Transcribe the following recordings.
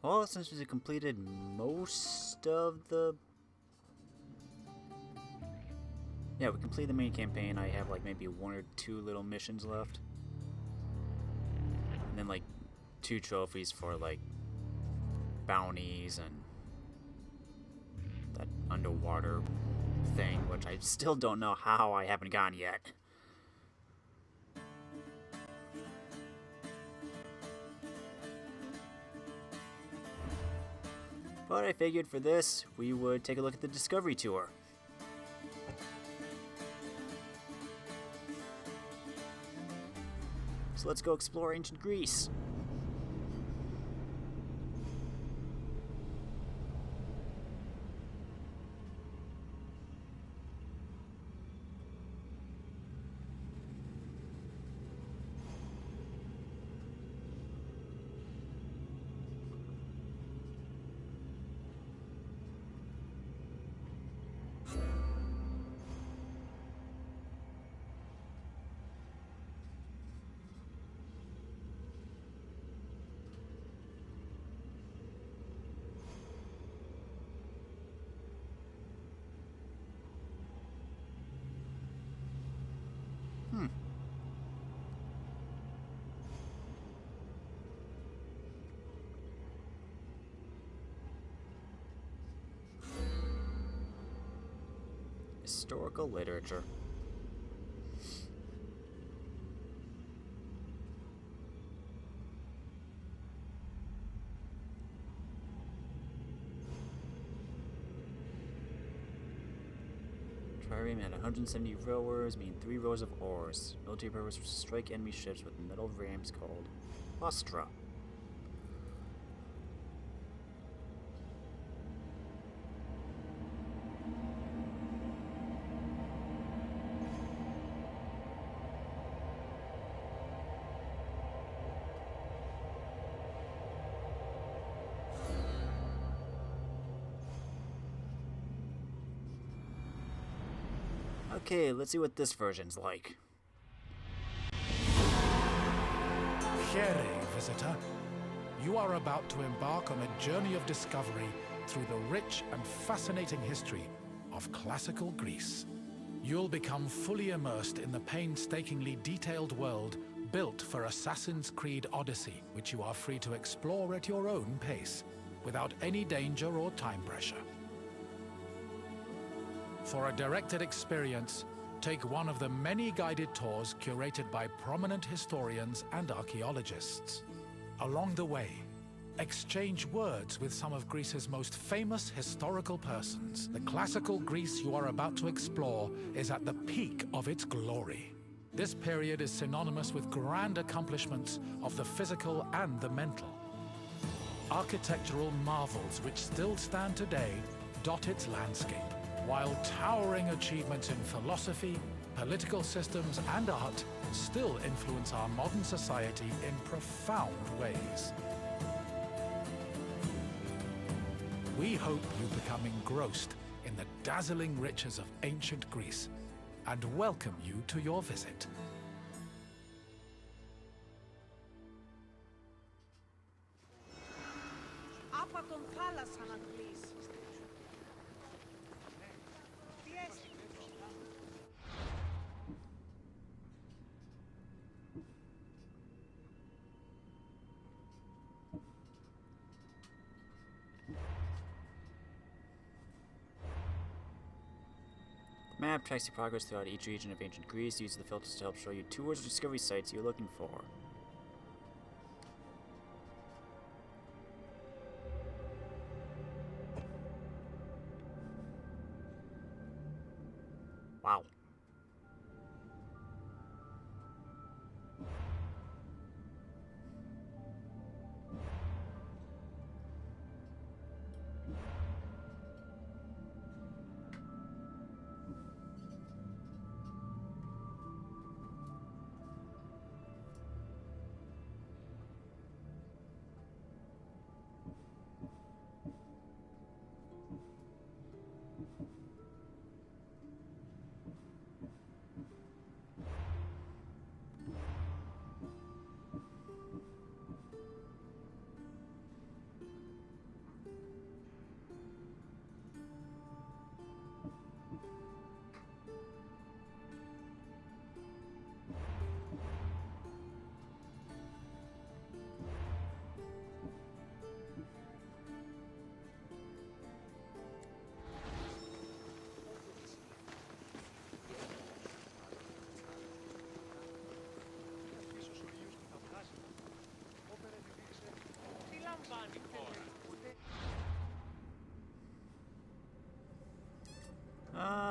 Well, since we completed most of the... Yeah, we completed the main campaign. I have like maybe 1 or 2 little missions left. And then like 2 trophies for like bounties and that underwater thing, which I still don't know how I haven't gotten yet. But I figured for this, we would take a look at the Discovery Tour. So let's go explore ancient Greece. Historical literature. Trireme had 170 rowers, meaning 3 rows of oars. Military purpose was to strike enemy ships with metal rams called Ostra. Okay, let's see what this version's like. Here, visitor. You are about to embark on a journey of discovery through the rich and fascinating history of classical Greece. You'll become fully immersed in the painstakingly detailed world built for Assassin's Creed Odyssey, which you are free to explore at your own pace, without any danger or time pressure. For a directed experience, take one of the many guided tours curated by prominent historians and archaeologists. Along the way, exchange words with some of Greece's most famous historical persons. The classical Greece you are about to explore is at the peak of its glory. This period is synonymous with grand accomplishments of the physical and the mental. Architectural marvels which still stand today dot its landscape, while towering achievements in philosophy, political systems, and art still influence our modern society in profound ways. We hope you become engrossed in the dazzling riches of ancient Greece and welcome you to your visit. The map tracks your progress throughout each region of ancient Greece. Use the filters to help show you tours or discovery sites you're looking for. Wow.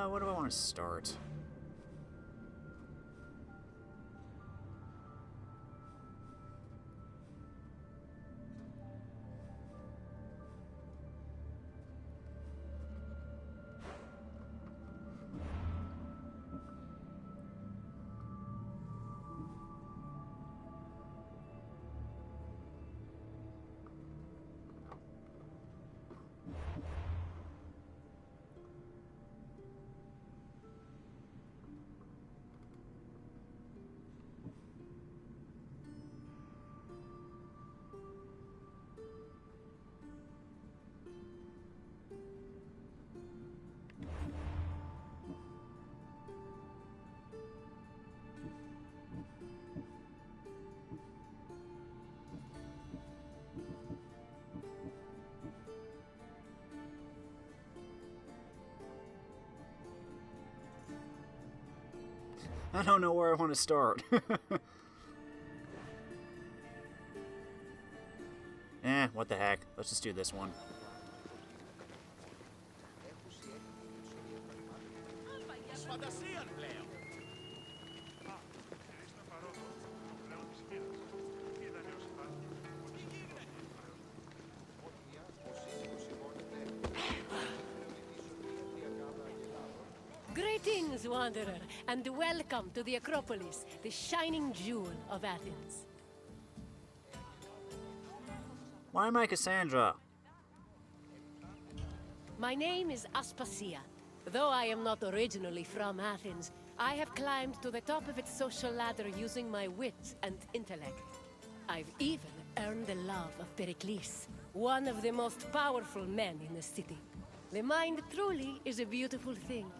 Where do I want to start? I don't know where I want to start. What the heck? Let's just do this one. Greetings, wanderer, and welcome to the Acropolis, the shining jewel of Athens. Why am I Cassandra? My name is Aspasia. Though I am not originally from Athens, I have climbed to the top of its social ladder using my wit and intellect. I've even earned the love of Pericles, one of the most powerful men in the city. The mind truly is a beautiful thing.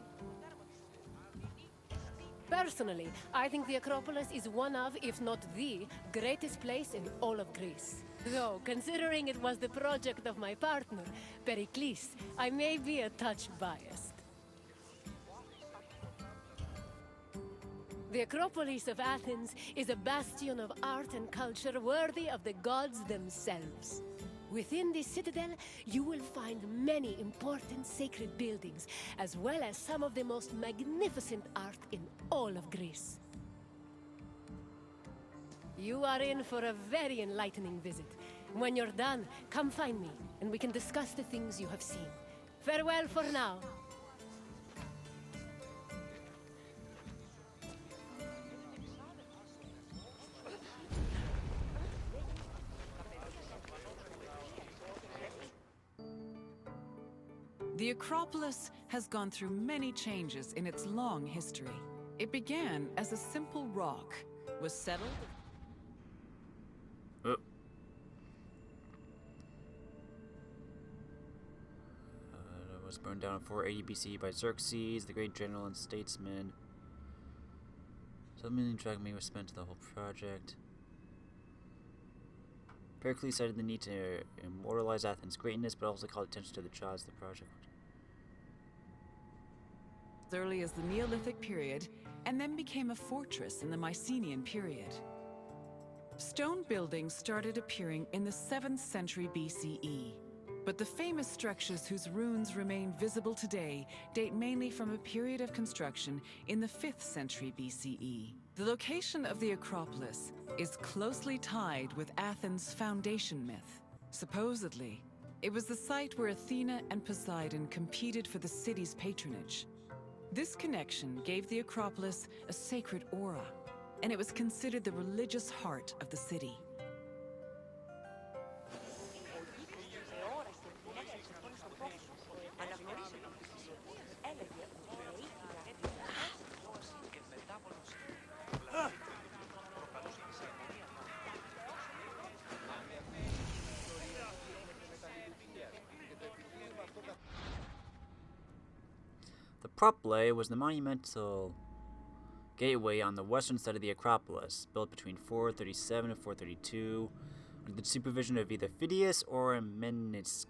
Personally, I think the Acropolis is one of, if not the, greatest place in all of Greece. Though, considering it was the project of my partner, Pericles, I may be a touch biased. The Acropolis of Athens is a bastion of art and culture worthy of the gods themselves. Within this citadel, you will find many important sacred buildings, as well as some of the most magnificent art in all of Greece. You are in for a very enlightening visit. When you're done, come find me, and we can discuss the things you have seen. Farewell for now. The Acropolis has gone through many changes in its long history. It began as a simple rock, was settled... It was burned down in 480 BC by Xerxes, the great general and statesman. $7 million drachmae was spent to the whole project. Pericles cited the need to immortalize Athens' greatness, but also called attention to the jaws of the project. as early as the Neolithic period, and then became a fortress in the Mycenaean period. Stone buildings started appearing in the 7th century BCE, but the famous structures whose ruins remain visible today date mainly from a period of construction in the 5th century BCE. The location of the Acropolis is closely tied with Athens' foundation myth. Supposedly, it was the site where Athena and Poseidon competed for the city's patronage. This connection gave the Acropolis a sacred aura, and it was considered the religious heart of the city. The Propylae was the monumental gateway on the western side of the Acropolis, built between 437 and 432, under the supervision of either Phidias or Menecles.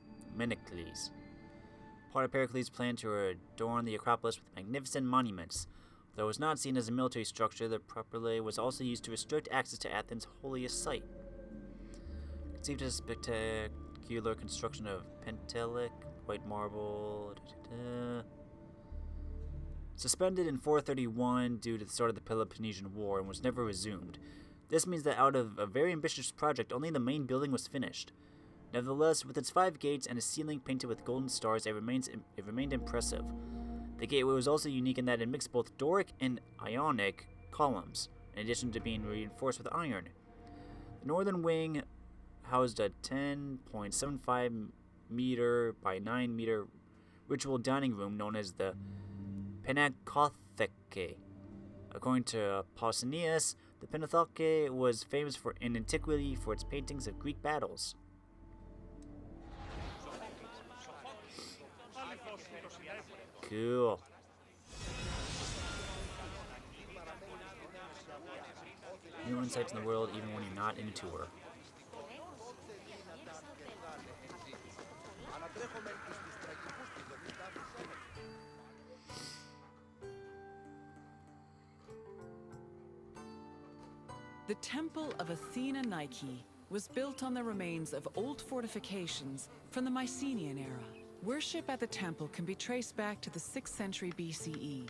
Part of Pericles' plan to adorn the Acropolis with magnificent monuments. Though it was not seen as a military structure, the Propylae was also used to restrict access to Athens' holiest site. Conceived as a spectacular construction of pentelic, white marble. Suspended in 431 due to the start of the Peloponnesian War and was never resumed. This means that out of a very ambitious project, only the main building was finished. Nevertheless, with its 5 gates and a ceiling painted with golden stars, it remained impressive. The gateway was also unique in that it mixed both Doric and Ionic columns, in addition to being reinforced with iron. The northern wing housed a 10.75 meter by 9 meter ritual dining room known as the Pinacotheke. According to Pausanias, the Pinacotheke was famous in antiquity for its paintings of Greek battles. Cool. New insights in the world even when you're not in a tour. The Temple of Athena Nike was built on the remains of old fortifications from the Mycenaean era. Worship at the temple can be traced back to the 6th century BCE,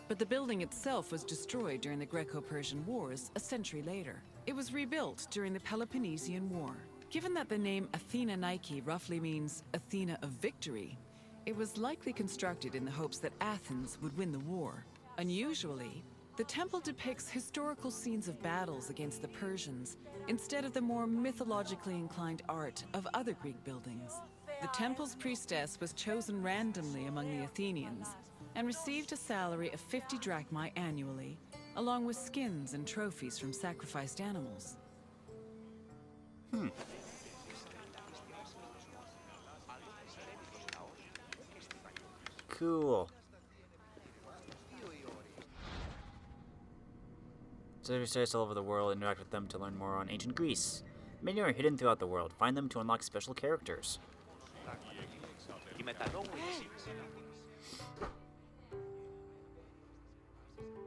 but the building itself was destroyed during the Greco-Persian Wars a century later. It was rebuilt during the Peloponnesian War. Given that the name Athena Nike roughly means Athena of victory, it was likely constructed in the hopes that Athens would win the war. Unusually, the temple depicts historical scenes of battles against the Persians instead of the more mythologically inclined art of other Greek buildings. The temple's priestess was chosen randomly among the Athenians and received a salary of 50 drachmae annually, along with skins and trophies from sacrificed animals. Cool. So sites all over the world, interact with them to learn more on ancient Greece. Many are hidden throughout the world. Find them to unlock special characters.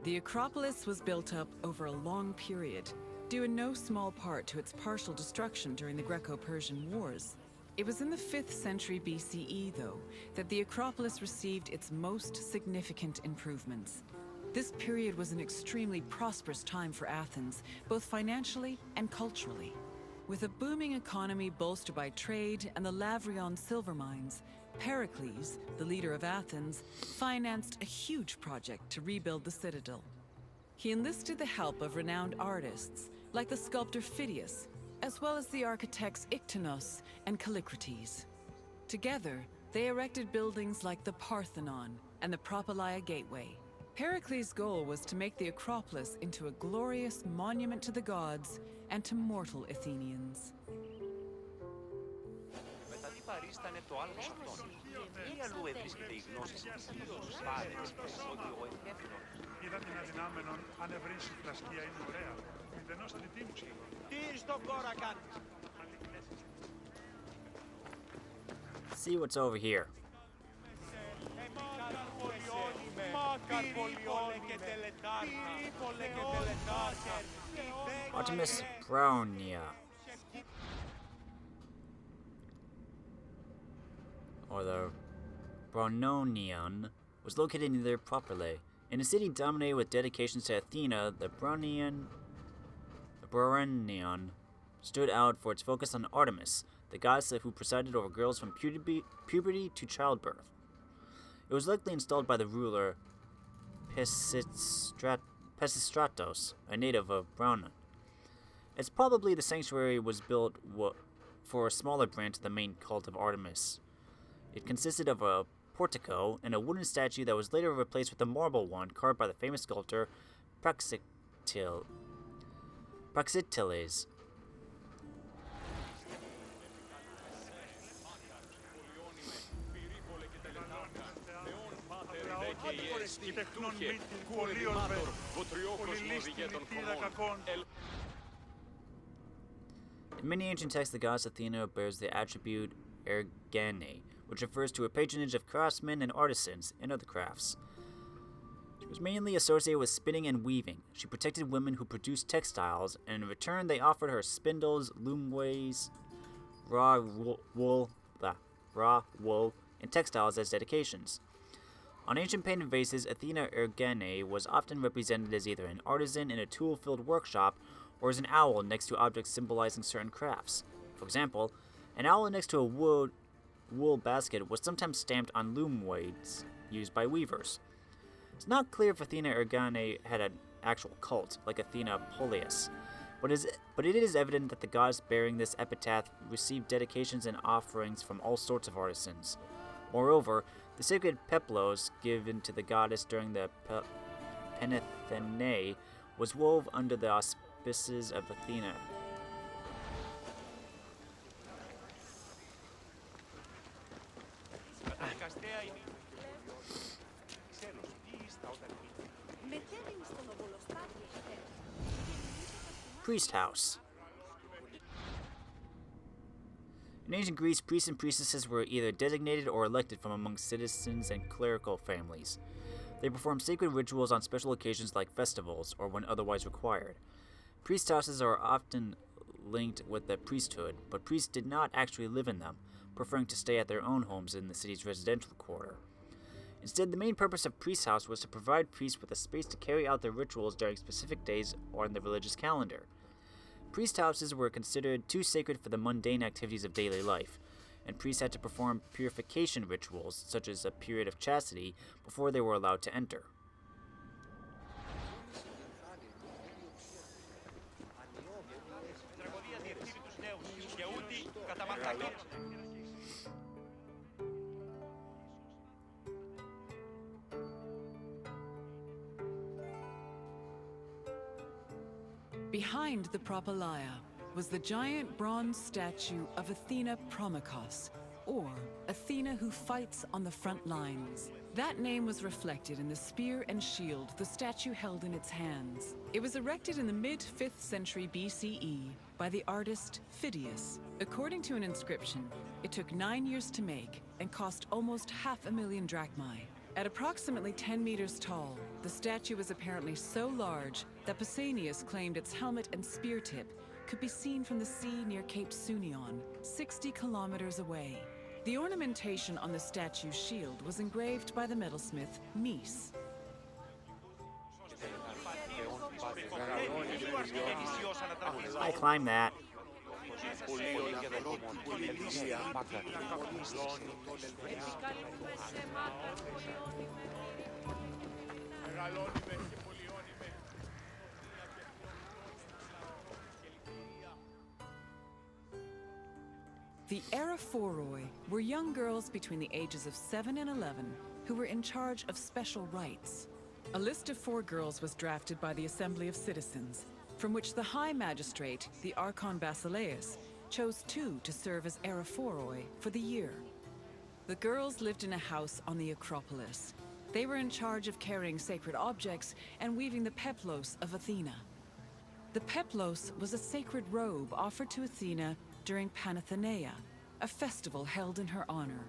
The Acropolis was built up over a long period, due in no small part to its partial destruction during the Greco-Persian Wars. It was in the 5th century BCE, though, that the Acropolis received its most significant improvements. This period was an extremely prosperous time for Athens, both financially and culturally. With a booming economy bolstered by trade and the Lavrion silver mines, Pericles, the leader of Athens, financed a huge project to rebuild the citadel. He enlisted the help of renowned artists, like the sculptor Phidias, as well as the architects Iktinos and Callicrates. Together, they erected buildings like the Parthenon and the Propylaea Gateway. Pericles' goal was to make the Acropolis into a glorious monument to the gods and to mortal Athenians. See what's over here. Artemis Brownia, or the Braunonion, was located near Propylae. In a city dominated with dedications to Athena, the Braunion stood out for its focus on Artemis, the goddess who presided over girls from puberty to childbirth. It was likely installed by the ruler Pisistratos, a native of Braunon. It's probably the sanctuary was built for a smaller branch of the main cult of Artemis. It consisted of a portico and a wooden statue that was later replaced with a marble one carved by the famous sculptor Praxiteles. In many ancient texts, the goddess Athena bears the attribute ergane, which refers to her patronage of craftsmen and artisans and other crafts. She was mainly associated with spinning and weaving. She protected women who produced textiles, and in return they offered her spindles, loomways, raw wool, and textiles as dedications. On ancient painted vases, Athena Ergene was often represented as either an artisan in a tool-filled workshop or as an owl next to objects symbolizing certain crafts. For example, an owl next to a wool basket was sometimes stamped on loom weights used by weavers. It's not clear if Athena Ergene had an actual cult, like Athena Polias, but it is evident that the goddess bearing this epitaph received dedications and offerings from all sorts of artisans. Moreover, the sacred peplos given to the goddess during the Penethene was wove under the auspices of Athena. Priest House. In ancient Greece, priests and priestesses were either designated or elected from among citizens and clerical families. They performed sacred rituals on special occasions like festivals or when otherwise required. Priest houses are often linked with the priesthood, but priests did not actually live in them, preferring to stay at their own homes in the city's residential quarter. Instead, the main purpose of priest house was to provide priests with a space to carry out their rituals during specific days or in the religious calendar. Priest houses were considered too sacred for the mundane activities of daily life, and priests had to perform purification rituals, such as a period of chastity, before they were allowed to enter. Behind the Propylaea was the giant bronze statue of Athena Promachos, or Athena who fights on the front lines. That name was reflected in the spear and shield the statue held in its hands. It was erected in the mid-5th century BCE by the artist Phidias. According to an inscription, it took 9 years to make and cost almost 500,000 drachmae. At approximately 10 meters tall, the statue was apparently so large that Pausanias claimed its helmet and spear tip could be seen from the sea near Cape Sunion, 60 kilometers away. The ornamentation on the statue's shield was engraved by the metalsmith Mies. I climbed that. The Eraphoroi were young girls between the ages of 7 and 11 who were in charge of special rites. A list of 4 girls was drafted by the Assembly of Citizens, from which the High Magistrate, the Archon Basileus, chose 2 to serve as Eraphoroi for the year. The girls lived in a house on the Acropolis. They were in charge of carrying sacred objects and weaving the peplos of Athena. The peplos was a sacred robe offered to Athena during Panathenea, a festival held in her honor.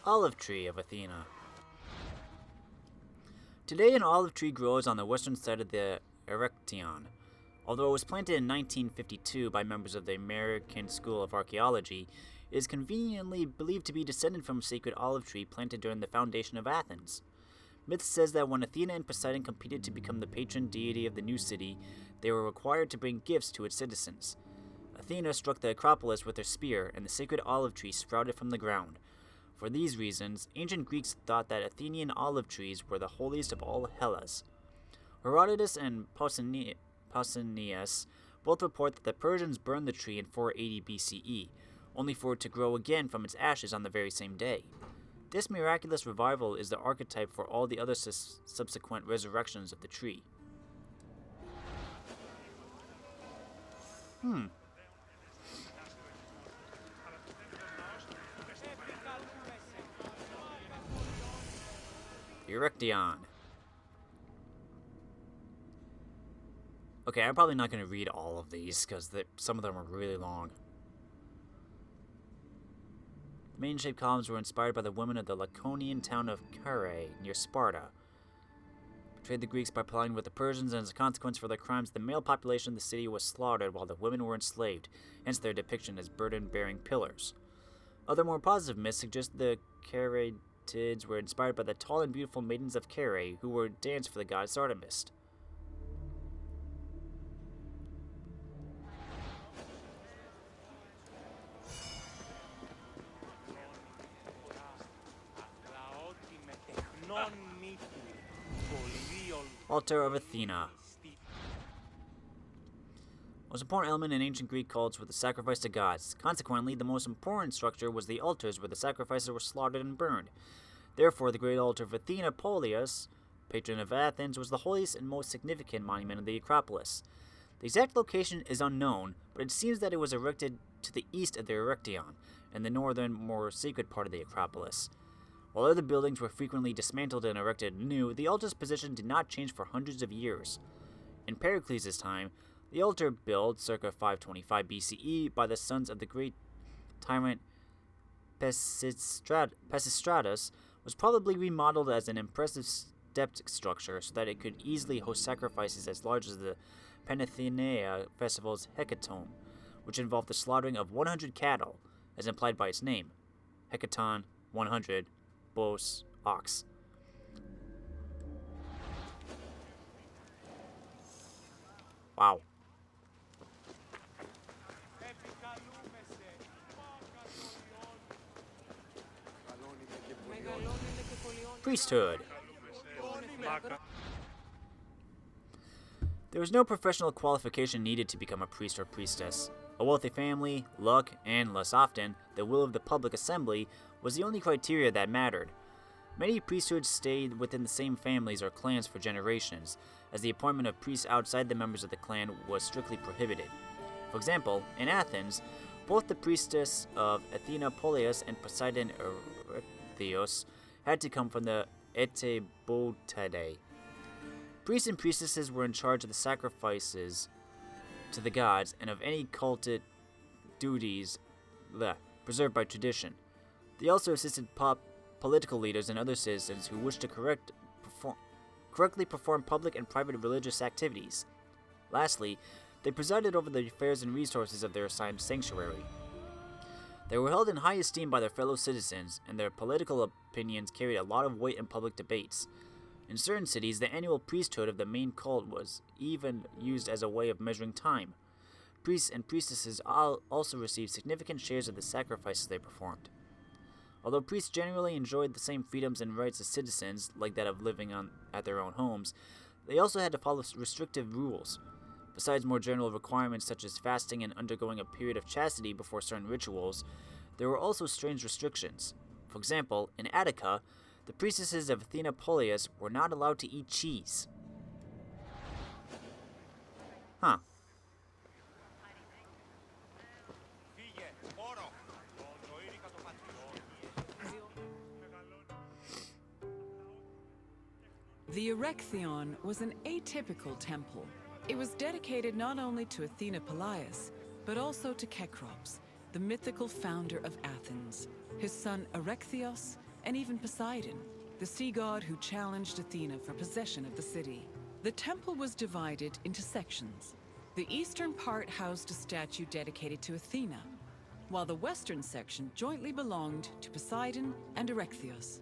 Olive Tree of Athena. Today an olive tree grows on the western side of the Erection. Although it was planted in 1952 by members of the American School of Archaeology, it is conveniently believed to be descended from a sacred olive tree planted during the foundation of Athens. Myth says that when Athena and Poseidon competed to become the patron deity of the new city, they were required to bring gifts to its citizens. Athena struck the Acropolis with her spear, and the sacred olive tree sprouted from the ground. For these reasons, ancient Greeks thought that Athenian olive trees were the holiest of all Hellas. Herodotus and Pausanias both report that the Persians burned the tree in 480 BCE, only for it to grow again from its ashes on the very same day. This miraculous revival is the archetype for all the other subsequent resurrections of the tree. Erection. Okay, I'm probably not going to read all of these because some of them are really long. The main-shaped columns were inspired by the women of the Laconian town of Carrhae, near Sparta. Betrayed the Greeks by plotting with the Persians, and as a consequence for their crimes, the male population of the city was slaughtered while the women were enslaved, hence their depiction as burden-bearing pillars. Other more positive myths suggest the Caryatids were inspired by the tall and beautiful maidens of Carrhae, who were danced for the goddess Artemis. Altar of Athena. The most important element in ancient Greek cults were the sacrifice to gods. Consequently, the most important structure was the altars where the sacrifices were slaughtered and burned. Therefore, the great altar of Athena Polias, patron of Athens, was the holiest and most significant monument of the Acropolis. The exact location is unknown, but it seems that it was erected to the east of the Erechtheion, in the northern, more sacred part of the Acropolis. While other buildings were frequently dismantled and erected anew, the altar's position did not change for hundreds of years. In Pericles' time, the altar, built circa 525 BCE by the sons of the great tyrant Pisistratus, was probably remodeled as an impressive stepped structure so that it could easily host sacrifices as large as the Panathenea festival's hecatomb, which involved the slaughtering of 100 cattle, as implied by its name. Hecaton, 100, Bos, ox. Wow. Priesthood. There was no professional qualification needed to become a priest or priestess. A wealthy family, luck, and, less often, the will of the public assembly was the only criteria that mattered. Many priesthoods stayed within the same families or clans for generations, as the appointment of priests outside the members of the clan was strictly prohibited. For example, in Athens, both the priestess of Athena Polias and Poseidon Erechtheos had to come from the Etebotidae. Priests and priestesses were in charge of the sacrifices to the gods and of any cultic duties preserved by tradition. They also assisted political leaders and other citizens who wished to correctly perform public and private religious activities. Lastly, they presided over the affairs and resources of their assigned sanctuary. They were held in high esteem by their fellow citizens, and their political opinions carried a lot of weight in public debates. In certain cities, the annual priesthood of the main cult was even used as a way of measuring time. Priests and priestesses also received significant shares of the sacrifices they performed. Although priests generally enjoyed the same freedoms and rights as citizens, like that of living at their own homes, they also had to follow restrictive rules. Besides more general requirements such as fasting and undergoing a period of chastity before certain rituals, there were also strange restrictions. For example, in Attica, the priestesses of Athena Polias were not allowed to eat cheese. Huh. The Erechtheion was an atypical temple. It was dedicated not only to Athena Polias, but also to Cecrops, the mythical founder of Athens, his son Erechtheos, and even Poseidon, the sea god who challenged Athena for possession of the city. The temple was divided into sections. The eastern part housed a statue dedicated to Athena, while the western section jointly belonged to Poseidon and Erechtheos.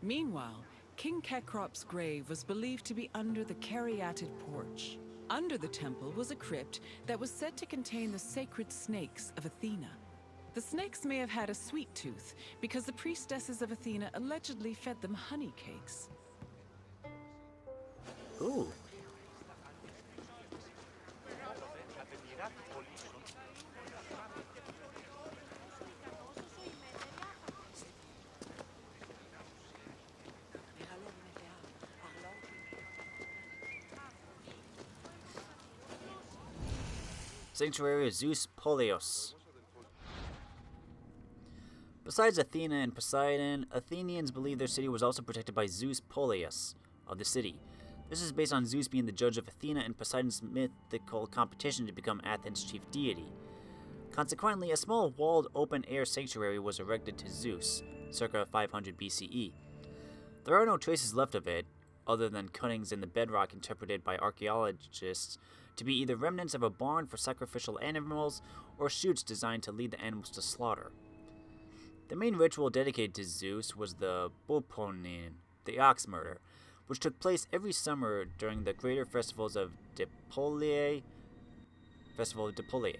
Meanwhile, King Cecrops' grave was believed to be under the Caryatid porch. Under the temple was a crypt that was said to contain the sacred snakes of Athena. The snakes may have had a sweet tooth because the priestesses of Athena allegedly fed them honey cakes. Ooh. Sanctuary of Zeus Polios. Besides Athena and Poseidon, Athenians believed their city was also protected by Zeus Polios of the city. This is based on Zeus being the judge of Athena and Poseidon's mythical competition to become Athens' chief deity. Consequently, a small walled open-air sanctuary was erected to Zeus, circa 500 BCE. There are no traces left of it, other than cuttings in the bedrock interpreted by archaeologists to be either remnants of a barn for sacrificial animals or chutes designed to lead the animals to slaughter. The main ritual dedicated to Zeus was the Boponin, the ox murder, which took place every summer during the greater festivals of Festival of Dipolei.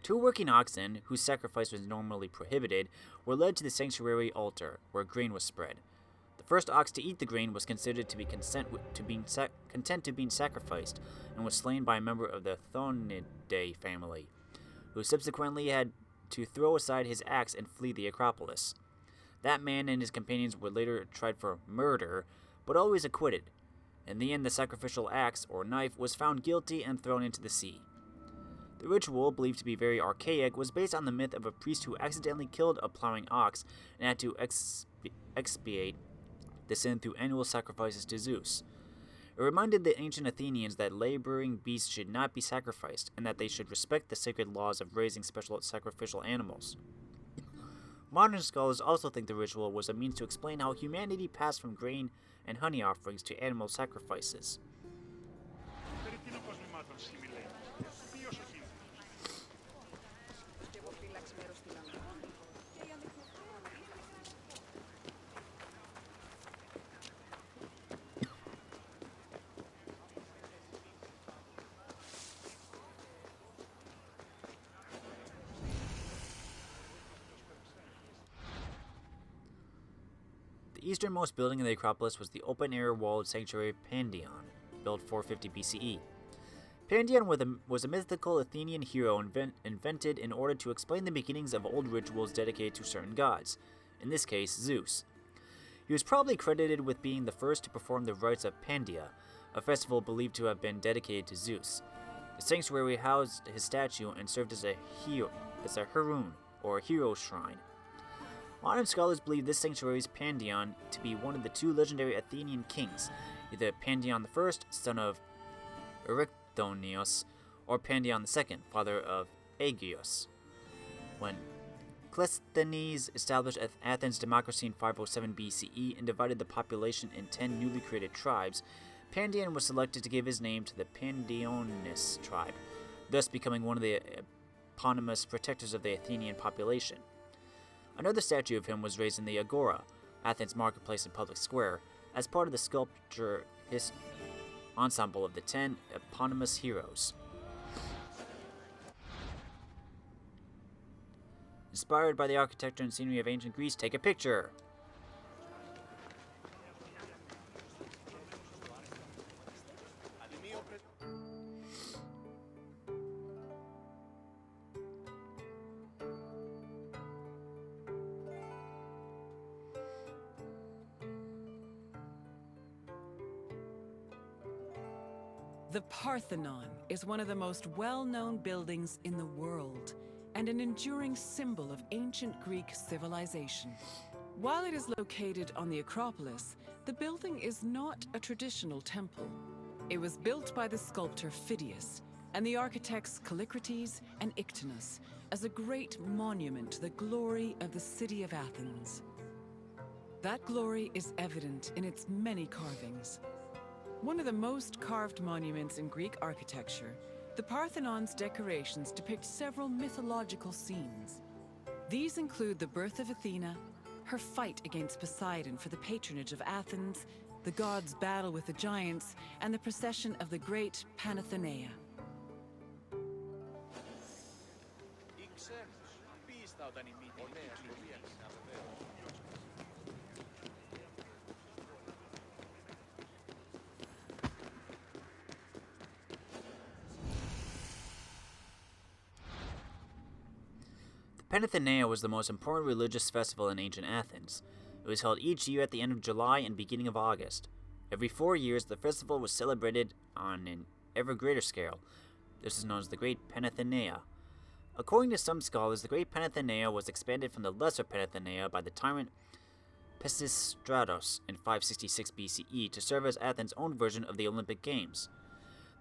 2 working oxen, whose sacrifice was normally prohibited, were led to the sanctuary altar, where grain was spread. The first ox to eat the grain was considered to be content to being sacrificed, and was slain by a member of the Thonidae family, who subsequently had to throw aside his axe and flee the Acropolis. That man and his companions were later tried for murder, but always acquitted. In the end, the sacrificial axe, or knife, was found guilty and thrown into the sea. The ritual, believed to be very archaic, was based on the myth of a priest who accidentally killed a plowing ox and had to expiate the sin through annual sacrifices to Zeus. It reminded the ancient Athenians that laboring beasts should not be sacrificed, and that they should respect the sacred laws of raising special sacrificial animals. Modern scholars also think the ritual was a means to explain how humanity passed from grain and honey offerings to animal sacrifices. The easternmost building in the Acropolis was the open-air walled sanctuary Pandion, built 450 BCE. Pandion was a mythical Athenian hero invented in order to explain the beginnings of old rituals dedicated to certain gods, in this case, Zeus. He was probably credited with being the first to perform the rites of Pandia, a festival believed to have been dedicated to Zeus. The sanctuary housed his statue and served as a Heroon, or hero shrine. Modern scholars believe this sanctuary's Pandion to be one of the 2 legendary Athenian kings, either Pandion I, son of Erycthonios, or Pandion II, father of Aegeus. When Cleisthenes established Athens' democracy in 507 BCE and divided the population in 10 newly created tribes, Pandion was selected to give his name to the Pandionis tribe, thus becoming one of the eponymous protectors of the Athenian population. Another statue of him was raised in the Agora, Athens' marketplace and public square, as part of the sculpture ensemble of the 10 eponymous heroes. Inspired by the architecture and scenery of ancient Greece, take a picture! The Parthenon is one of the most well-known buildings in the world, and an enduring symbol of ancient Greek civilization. While it is located on the Acropolis, the building is not a traditional temple. It was built by the sculptor Phidias and the architects Callicrates and Ictinus as a great monument to the glory of the city of Athens. That glory is evident in its many carvings. One of the most carved monuments in Greek architecture, the Parthenon's decorations depict several mythological scenes. These include the birth of Athena, her fight against Poseidon for the patronage of Athens, the gods' battle with the giants, and the procession of the great Panathenaea. Panathenaea was the most important religious festival in ancient Athens. It was held each year at the end of July and beginning of August. Every 4 years, the festival was celebrated on an ever greater scale. This is known as the Great Panathenaea. According to some scholars, the Great Panathenaea was expanded from the Lesser Panathenaea by the tyrant Pisistratos in 566 BCE to serve as Athens' own version of the Olympic Games.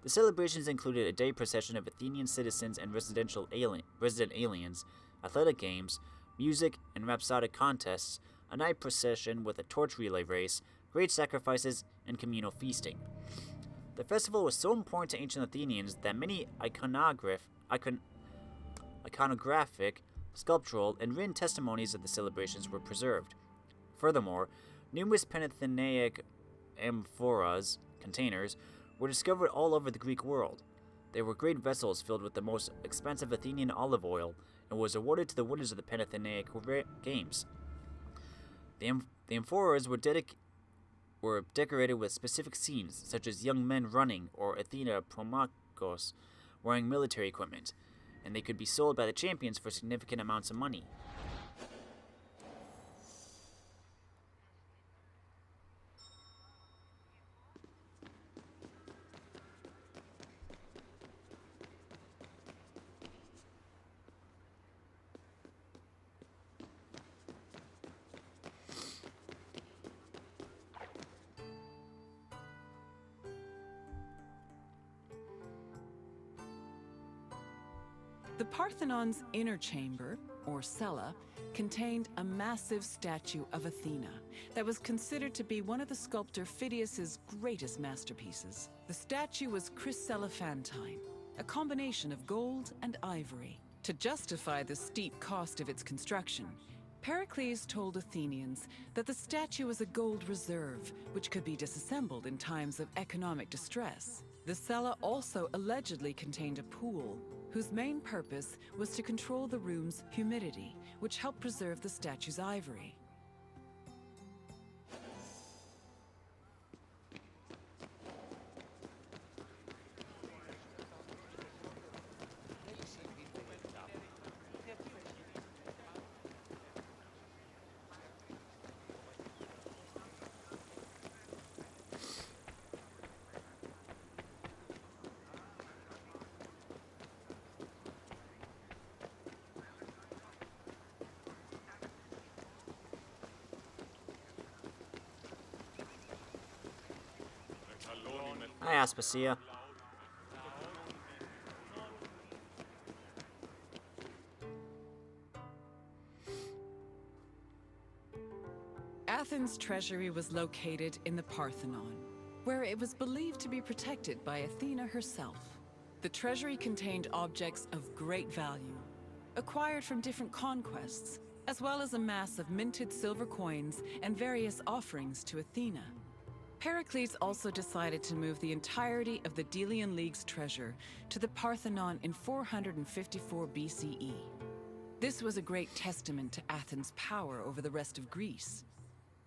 The celebrations included a day procession of Athenian citizens and resident aliens, athletic games, music and rhapsodic contests, a night procession with a torch relay race, great sacrifices, and communal feasting. The festival was so important to ancient Athenians that many iconographic, sculptural, and written testimonies of the celebrations were preserved. Furthermore, numerous Panathenaic amphoras, containers, were discovered all over the Greek world. They were great vessels filled with the most expensive Athenian olive oil and was awarded to the winners of the Panathenaic Games. The amphoras were decorated with specific scenes, such as young men running or Athena Promachos wearing military equipment, and they could be sold by the champions for significant amounts of money. The Parthenon's inner chamber, or cella, contained a massive statue of Athena that was considered to be one of the sculptor Phidias's greatest masterpieces. The statue was chryselephantine, a combination of gold and ivory. To justify the steep cost of its construction, Pericles told Athenians that the statue was a gold reserve, which could be disassembled in times of economic distress. The cella also allegedly contained a pool, whose main purpose was to control the room's humidity, which helped preserve the statue's ivory. Hi, Aspasia. Athens' treasury was located in the Parthenon, where it was believed to be protected by Athena herself. The treasury contained objects of great value, acquired from different conquests, as well as a mass of minted silver coins and various offerings to Athena. Pericles also decided to move the entirety of the Delian League's treasure to the Parthenon in 454 BCE. This was a great testament to Athens' power over the rest of Greece.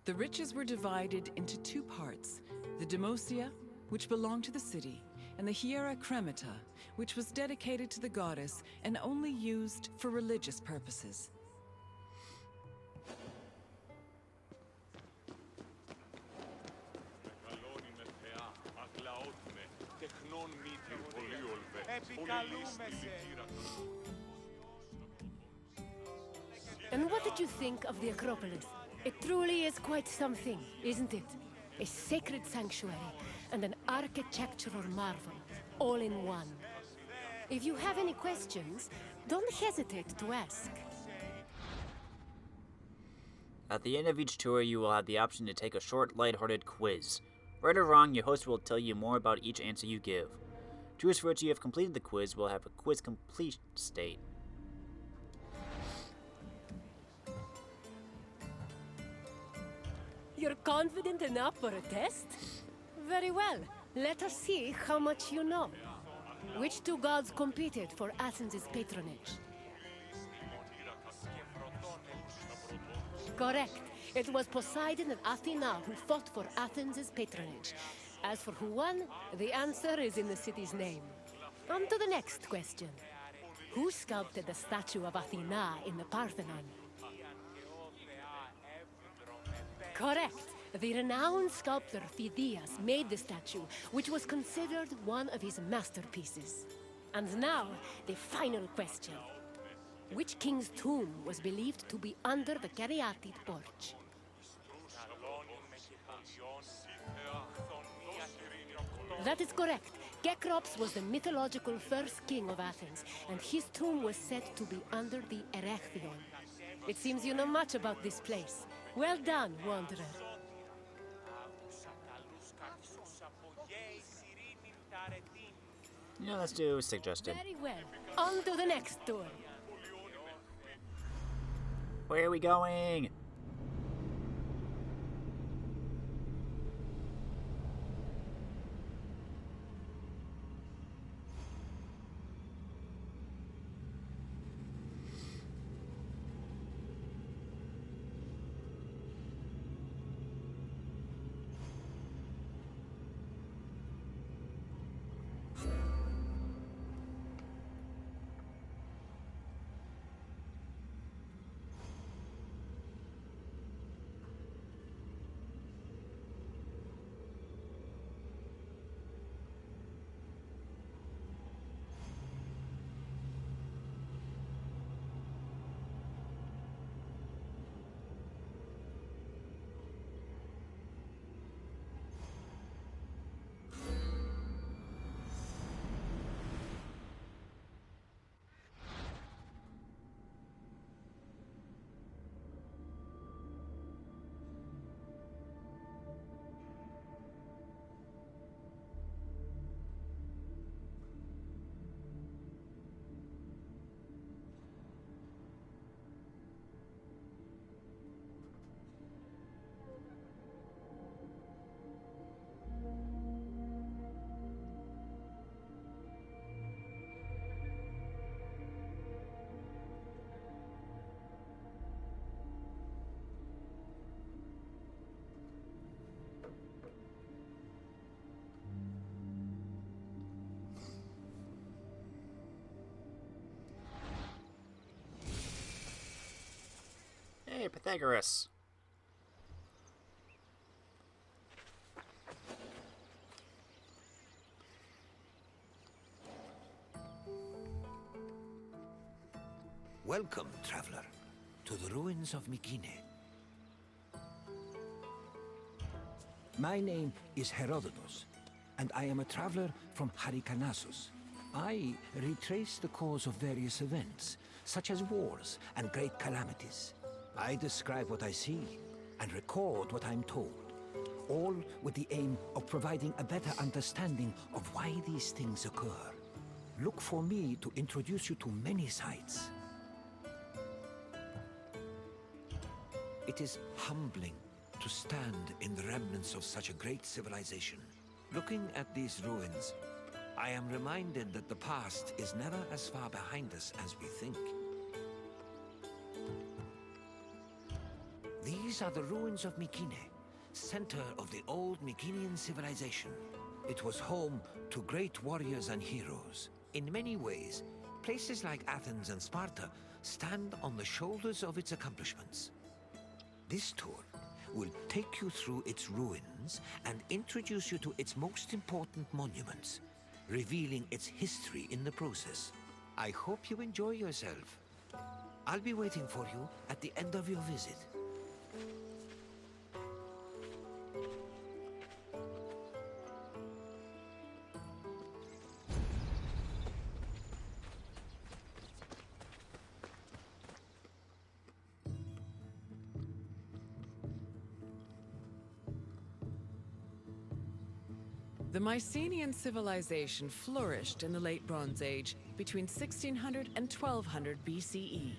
The riches were divided into two parts, the Demosia, which belonged to the city, and the Hiera Cremata, which was dedicated to the goddess and only used for religious purposes. And what did you think of the Acropolis? It truly is quite something, isn't it? A sacred sanctuary and an architectural marvel, all in one. If you have any questions, don't hesitate to ask. At the end of each tour, you will have the option to take a short, lighthearted quiz. Right or wrong, your host will tell you more about each answer you give. Tours for which you have completed the quiz will have a quiz complete state. You're confident enough for a test? Very well. Let us see how much you know. Which two gods competed for Athens' patronage? Correct. It was Poseidon and Athena who fought for Athens' patronage. As for who won, the answer is in the city's name. On to the next question. Who sculpted the statue of Athena in the Parthenon? Correct. The renowned sculptor Phidias made the statue, which was considered one of his masterpieces. And now, the final question. Which king's tomb was believed to be under the Caryatid porch? That is correct. Gekrops was the mythological first king of Athens, and his tomb was said to be under the Erechtheion. It seems you know much about this place. Well done, wanderer. Yeah, let's do suggested. Very well. On to the next door. Where are we going? Hey, Pythagoras. Welcome, traveler, to the ruins of Mykine. My name is Herodotus, and I am a traveler from Hyrcanassus. I retrace the cause of various events, such as wars and great calamities. I describe what I see and record what I'm told, all with the aim of providing a better understanding of why these things occur. Look for me to introduce you to many sites. It is humbling to stand in the remnants of such a great civilization. Looking at these ruins, I am reminded that the past is never as far behind us as we think. These are the ruins of Mykine, center of the old Mykenean civilization. It was home to great warriors and heroes. In many ways, places like Athens and Sparta stand on the shoulders of its accomplishments. This tour will take you through its ruins and introduce you to its most important monuments, revealing its history in the process. I hope you enjoy yourself. I'll be waiting for you at the end of your visit. The Mycenaean civilization flourished in the Late Bronze Age between 1600 and 1200 BCE.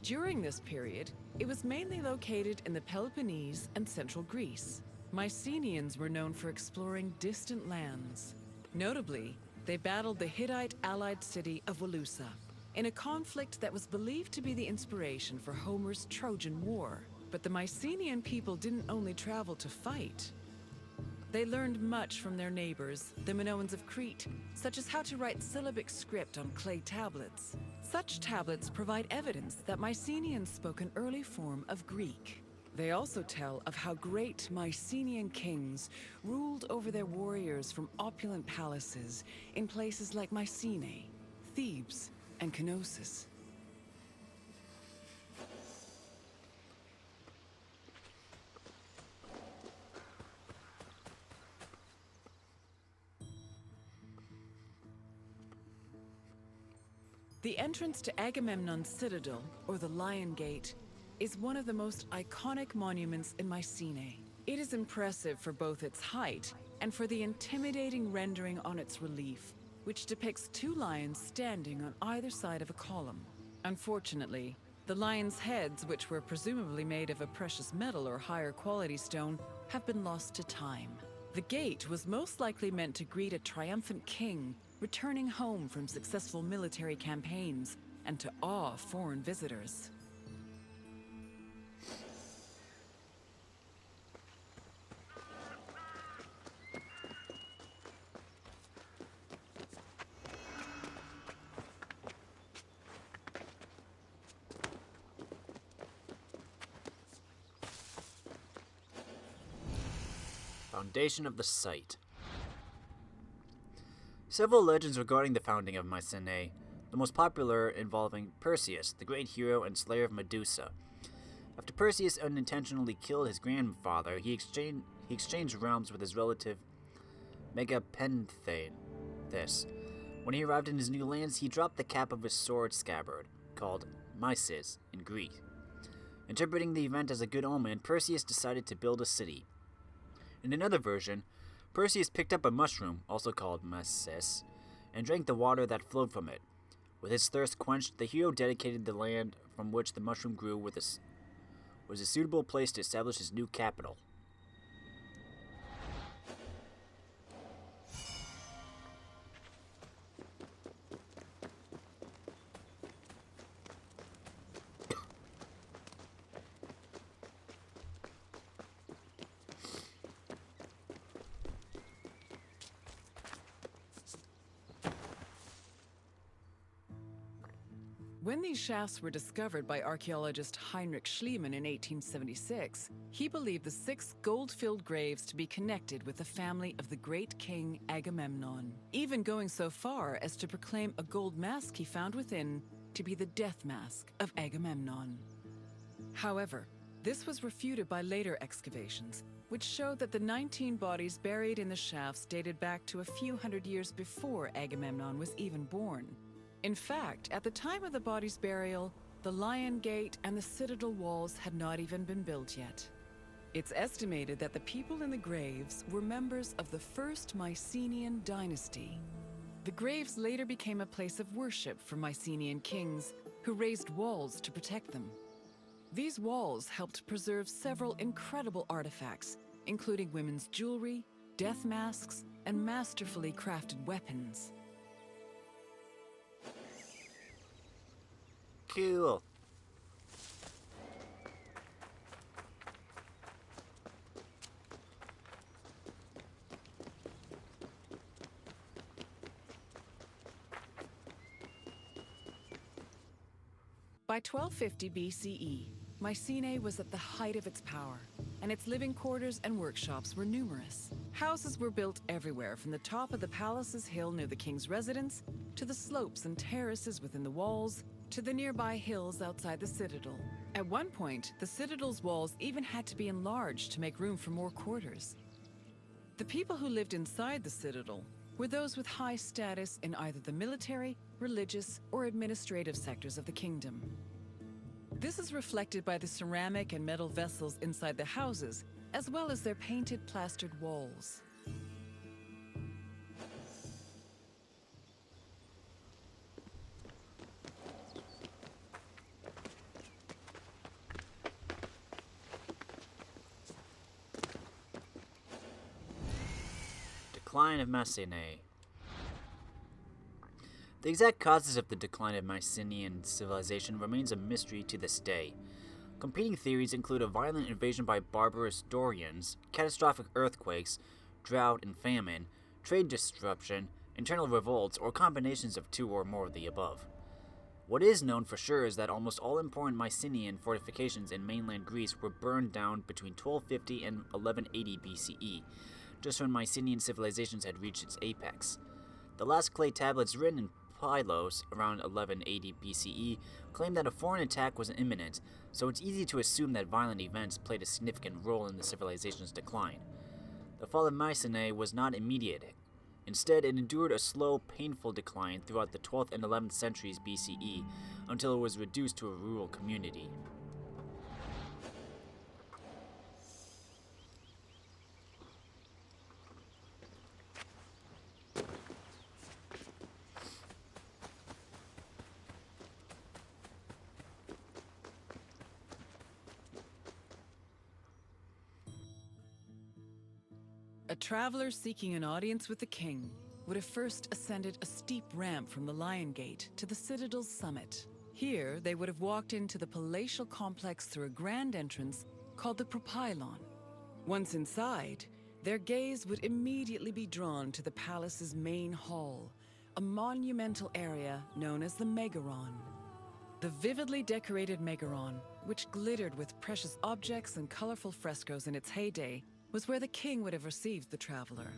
During this period, it was mainly located in the Peloponnese and central Greece. Mycenaeans were known for exploring distant lands. Notably, they battled the Hittite allied city of Walusa in a conflict that was believed to be the inspiration for Homer's Trojan War. But the Mycenaean people didn't only travel to fight. They learned much from their neighbors, the Minoans of Crete, such as how to write syllabic script on clay tablets. Such tablets provide evidence that Mycenaeans spoke an early form of Greek. They also tell of how great Mycenaean kings ruled over their warriors from opulent palaces in places like Mycenae, Thebes, and Knossos. The entrance to Agamemnon's citadel, or the Lion Gate, is one of the most iconic monuments in Mycenae. It is impressive for both its height and for the intimidating rendering on its relief, which depicts two lions standing on either side of a column. Unfortunately, the lions' heads, which were presumably made of a precious metal or higher quality stone, have been lost to time. The gate was most likely meant to greet a triumphant king returning home from successful military campaigns and to awe foreign visitors. Foundation of the site. Several legends regarding the founding of Mycenae, the most popular involving Perseus, the great hero and slayer of Medusa. After Perseus unintentionally killed his grandfather, he exchanged realms with his relative Megapenthes. When he arrived in his new lands, he dropped the cap of his sword scabbard, called Mysis in Greek. Interpreting the event as a good omen, Perseus decided to build a city. In another version, Perseus picked up a mushroom, also called Mysis, and drank the water that flowed from it. With his thirst quenched, the hero dedicated the land from which the mushroom grew was a suitable place to establish his new capital. When these shafts were discovered by archaeologist Heinrich Schliemann in 1876, he believed the 6 gold-filled graves to be connected with the family of the great king Agamemnon, even going so far as to proclaim a gold mask he found within to be the death mask of Agamemnon. However, this was refuted by later excavations, which showed that the 19 bodies buried in the shafts dated back to a few hundred years before Agamemnon was even born. In fact, at the time of the body's burial, the Lion Gate and the citadel walls had not even been built yet. It's estimated that the people in the graves were members of the first Mycenaean dynasty. The graves later became a place of worship for Mycenaean kings, who raised walls to protect them. These walls helped preserve several incredible artifacts, including women's jewelry, death masks, and masterfully crafted weapons. Cool. By 1250 BCE, Mycenae was at the height of its power, and its living quarters and workshops were numerous. Houses were built everywhere, from the top of the palace's hill near the king's residence, to the slopes and terraces within the walls, to the nearby hills outside the citadel. At one point, the citadel's walls even had to be enlarged to make room for more quarters. The people who lived inside the citadel were those with high status in either the military, religious, or administrative sectors of the kingdom. This is reflected by the ceramic and metal vessels inside the houses, as well as their painted plastered walls. Decline of Mycenae. The exact causes of the decline of Mycenaean civilization remains a mystery to this day. Competing theories include a violent invasion by barbarous Dorians, catastrophic earthquakes, drought and famine, trade disruption, internal revolts, or combinations of 2 or more of the above. What is known for sure is that almost all important Mycenaean fortifications in mainland Greece were burned down between 1250 and 1180 BCE, just when Mycenaean civilizations had reached its apex. The last clay tablets written in Pylos around 1180 BCE claim that a foreign attack was imminent, so it's easy to assume that violent events played a significant role in the civilization's decline. The fall of Mycenae was not immediate, Instead, it endured a slow, painful decline throughout the 12th and 11th centuries BCE until it was reduced to a rural community. A traveler seeking an audience with the king would have first ascended a steep ramp from the Lion Gate to the Citadel's summit. Here, they would have walked into the palatial complex through a grand entrance called the Propylon. Once inside, their gaze would immediately be drawn to the palace's main hall, a monumental area known as the Megaron. The vividly decorated Megaron, which glittered with precious objects and colorful frescoes in its heyday, was where the king would have received the traveler.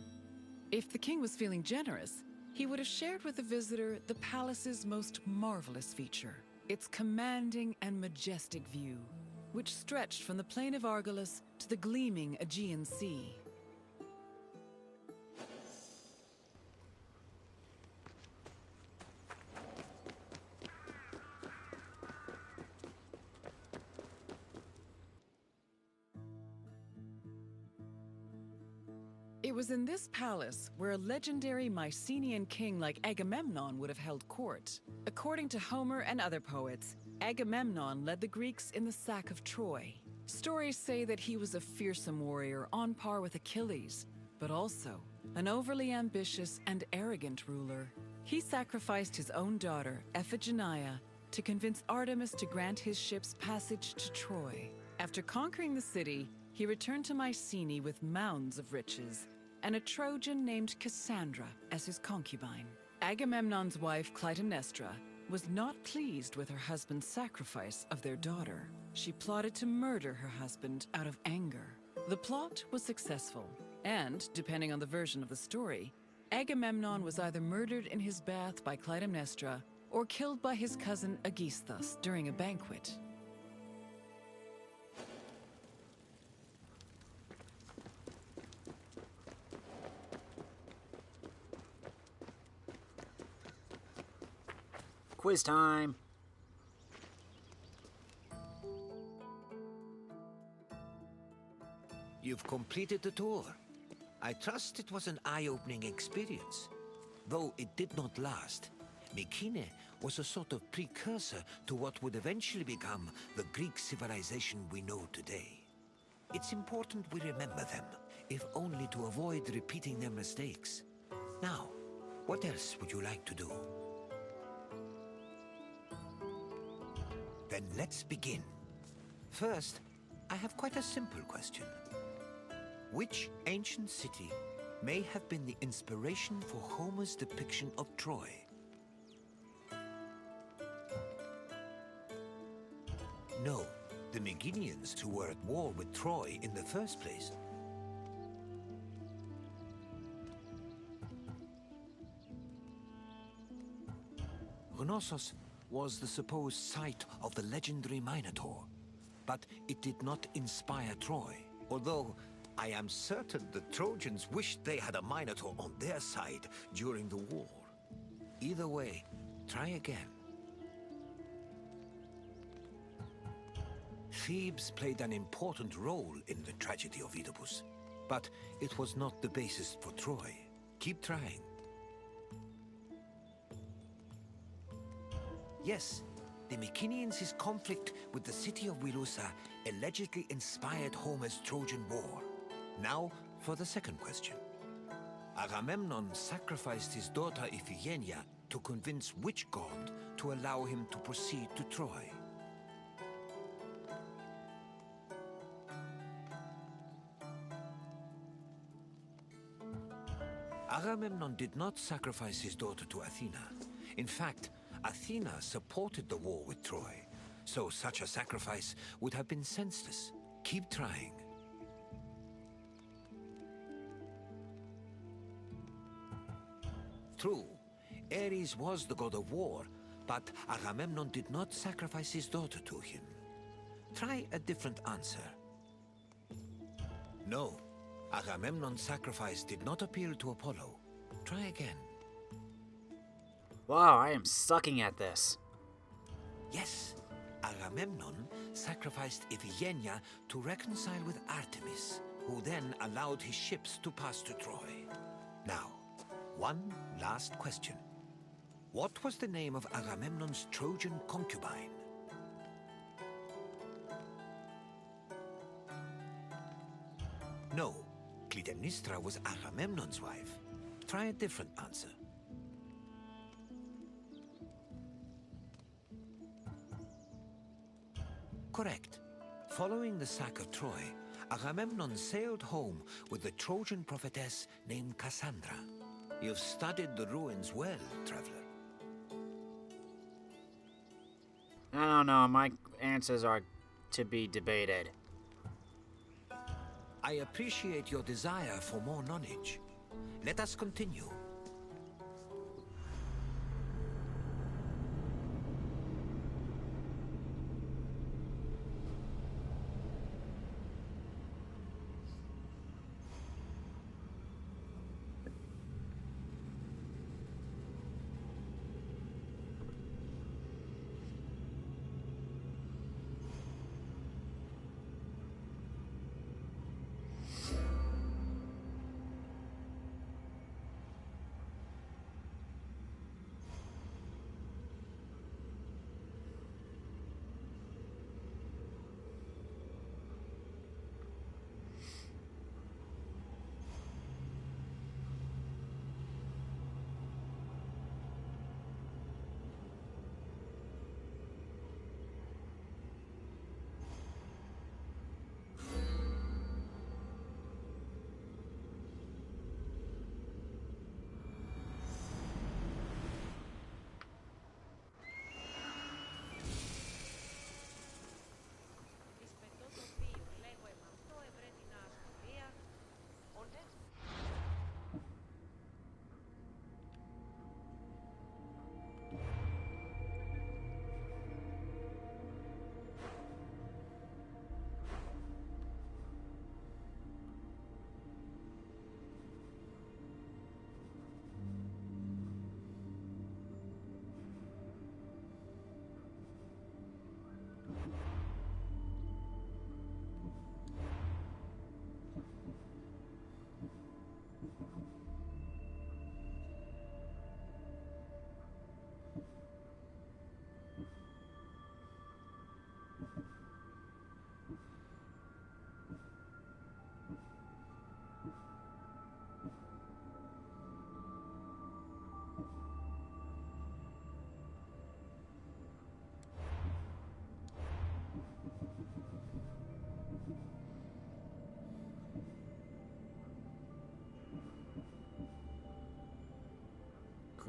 If the king was feeling generous, he would have shared with the visitor the palace's most marvelous feature, its commanding and majestic view, which stretched from the plain of Argolis to the gleaming Aegean Sea. It was in this palace where a legendary Mycenaean king like Agamemnon would have held court. According to Homer and other poets, Agamemnon led the Greeks in the sack of Troy. Stories say that he was a fearsome warrior on par with Achilles, but also an overly ambitious and arrogant ruler. He sacrificed his own daughter, Iphigenia, to convince Artemis to grant his ship's passage to Troy. After conquering the city, he returned to Mycenae with mounds of riches, and a Trojan named Cassandra as his concubine. Agamemnon's wife, Clytemnestra, was not pleased with her husband's sacrifice of their daughter. She plotted to murder her husband out of anger. The plot was successful, and, depending on the version of the story, Agamemnon was either murdered in his bath by Clytemnestra or killed by his cousin Aegisthus during a banquet. Quiz time! You've completed the tour. I trust it was an eye-opening experience. Though it did not last, Mycenae was a sort of precursor to what would eventually become the Greek civilization we know today. It's important we remember them, if only to avoid repeating their mistakes. Now, what else would you like to do? Then let's begin. First, I have quite a simple question. Which ancient city may have been the inspiration for Homer's depiction of Troy? No, the Meginians who were at war with Troy in the first place. Knossos was the supposed site of the legendary Minotaur, but it did not inspire Troy, although I am certain the Trojans wished they had a Minotaur on their side during the war. Either way, try again. Thebes played an important role in the tragedy of Oedipus, but it was not the basis for Troy. Keep trying. Yes, the Mycenaeans' conflict with the city of Wilusa allegedly inspired Homer's Trojan War. Now, for the second question. Agamemnon sacrificed his daughter Iphigenia to convince which god to allow him to proceed to Troy? Agamemnon did not sacrifice his daughter to Athena. In fact, Athena supported the war with Troy, so such a sacrifice would have been senseless. Keep trying. True, Ares was the god of war, but Agamemnon did not sacrifice his daughter to him. Try a different answer. No, Agamemnon's sacrifice did not appeal to Apollo. Try again. Wow, I am sucking at this. Yes, Agamemnon sacrificed Iphigenia to reconcile with Artemis, who then allowed his ships to pass to Troy. Now, one last question. What was the name of Agamemnon's Trojan concubine? No, Clytemnestra was Agamemnon's wife. Try a different answer. Correct. Following the sack of Troy, Agamemnon sailed home with the Trojan prophetess named Cassandra. You've studied the ruins well, traveler. I don't know, my answers are to be debated. I appreciate your desire for more knowledge. Let us continue.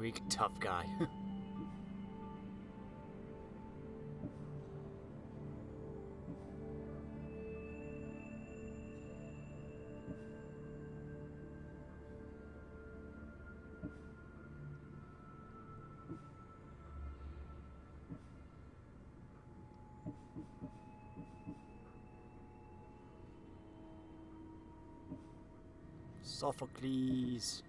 Greek tough guy. Sophocles.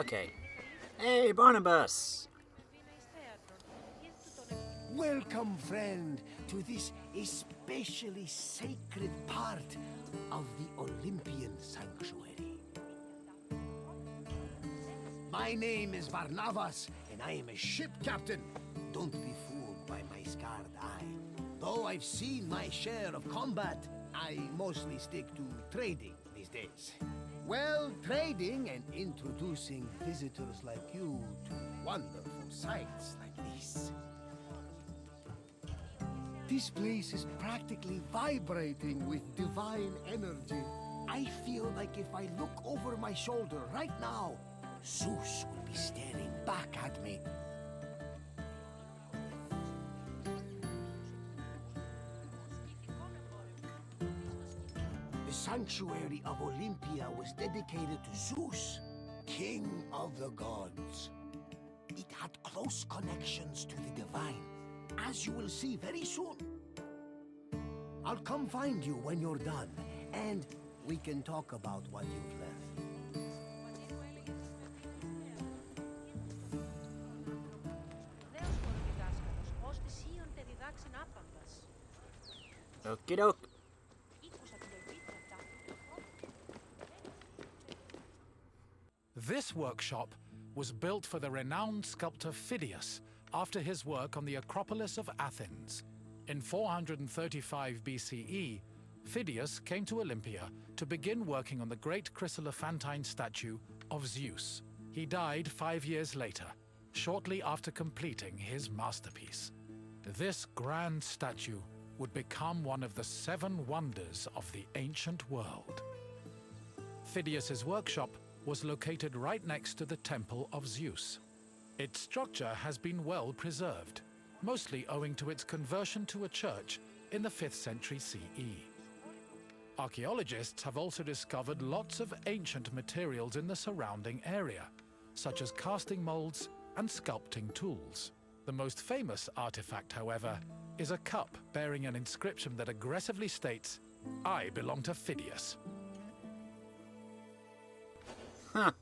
Okay. Hey, Barnabas! Welcome, friend, to this especially sacred part of the Olympian sanctuary. My name is Barnabas, and I am a ship captain. Don't be fooled by my scarred eye. Though I've seen my share of combat, I mostly stick to trading these days. Well, trading and introducing visitors like you to wonderful sights like this. This place is practically vibrating with divine energy. I feel like if I look over my shoulder right now, Zeus will be staring back at me. The sanctuary of Olympia was dedicated to Zeus, king of the gods. It had close connections to the divine, as you will see very soon. I'll come find you when you're done, and we can talk about what you've left. Okie doke. This workshop was built for the renowned sculptor Phidias after his work on the Acropolis of Athens. In 435 BCE, Phidias came to Olympia to begin working on the great chryselephantine statue of Zeus. He died 5 years later, shortly after completing his masterpiece. This grand statue would become one of the 7 wonders of the ancient world. Phidias's workshop was located right next to the Temple of Zeus. Its structure has been well preserved, mostly owing to its conversion to a church in the 5th century CE. Archaeologists have also discovered lots of ancient materials in the surrounding area, such as casting molds and sculpting tools. The most famous artifact, however, is a cup bearing an inscription that aggressively states, "I belong to Phidias." Huh.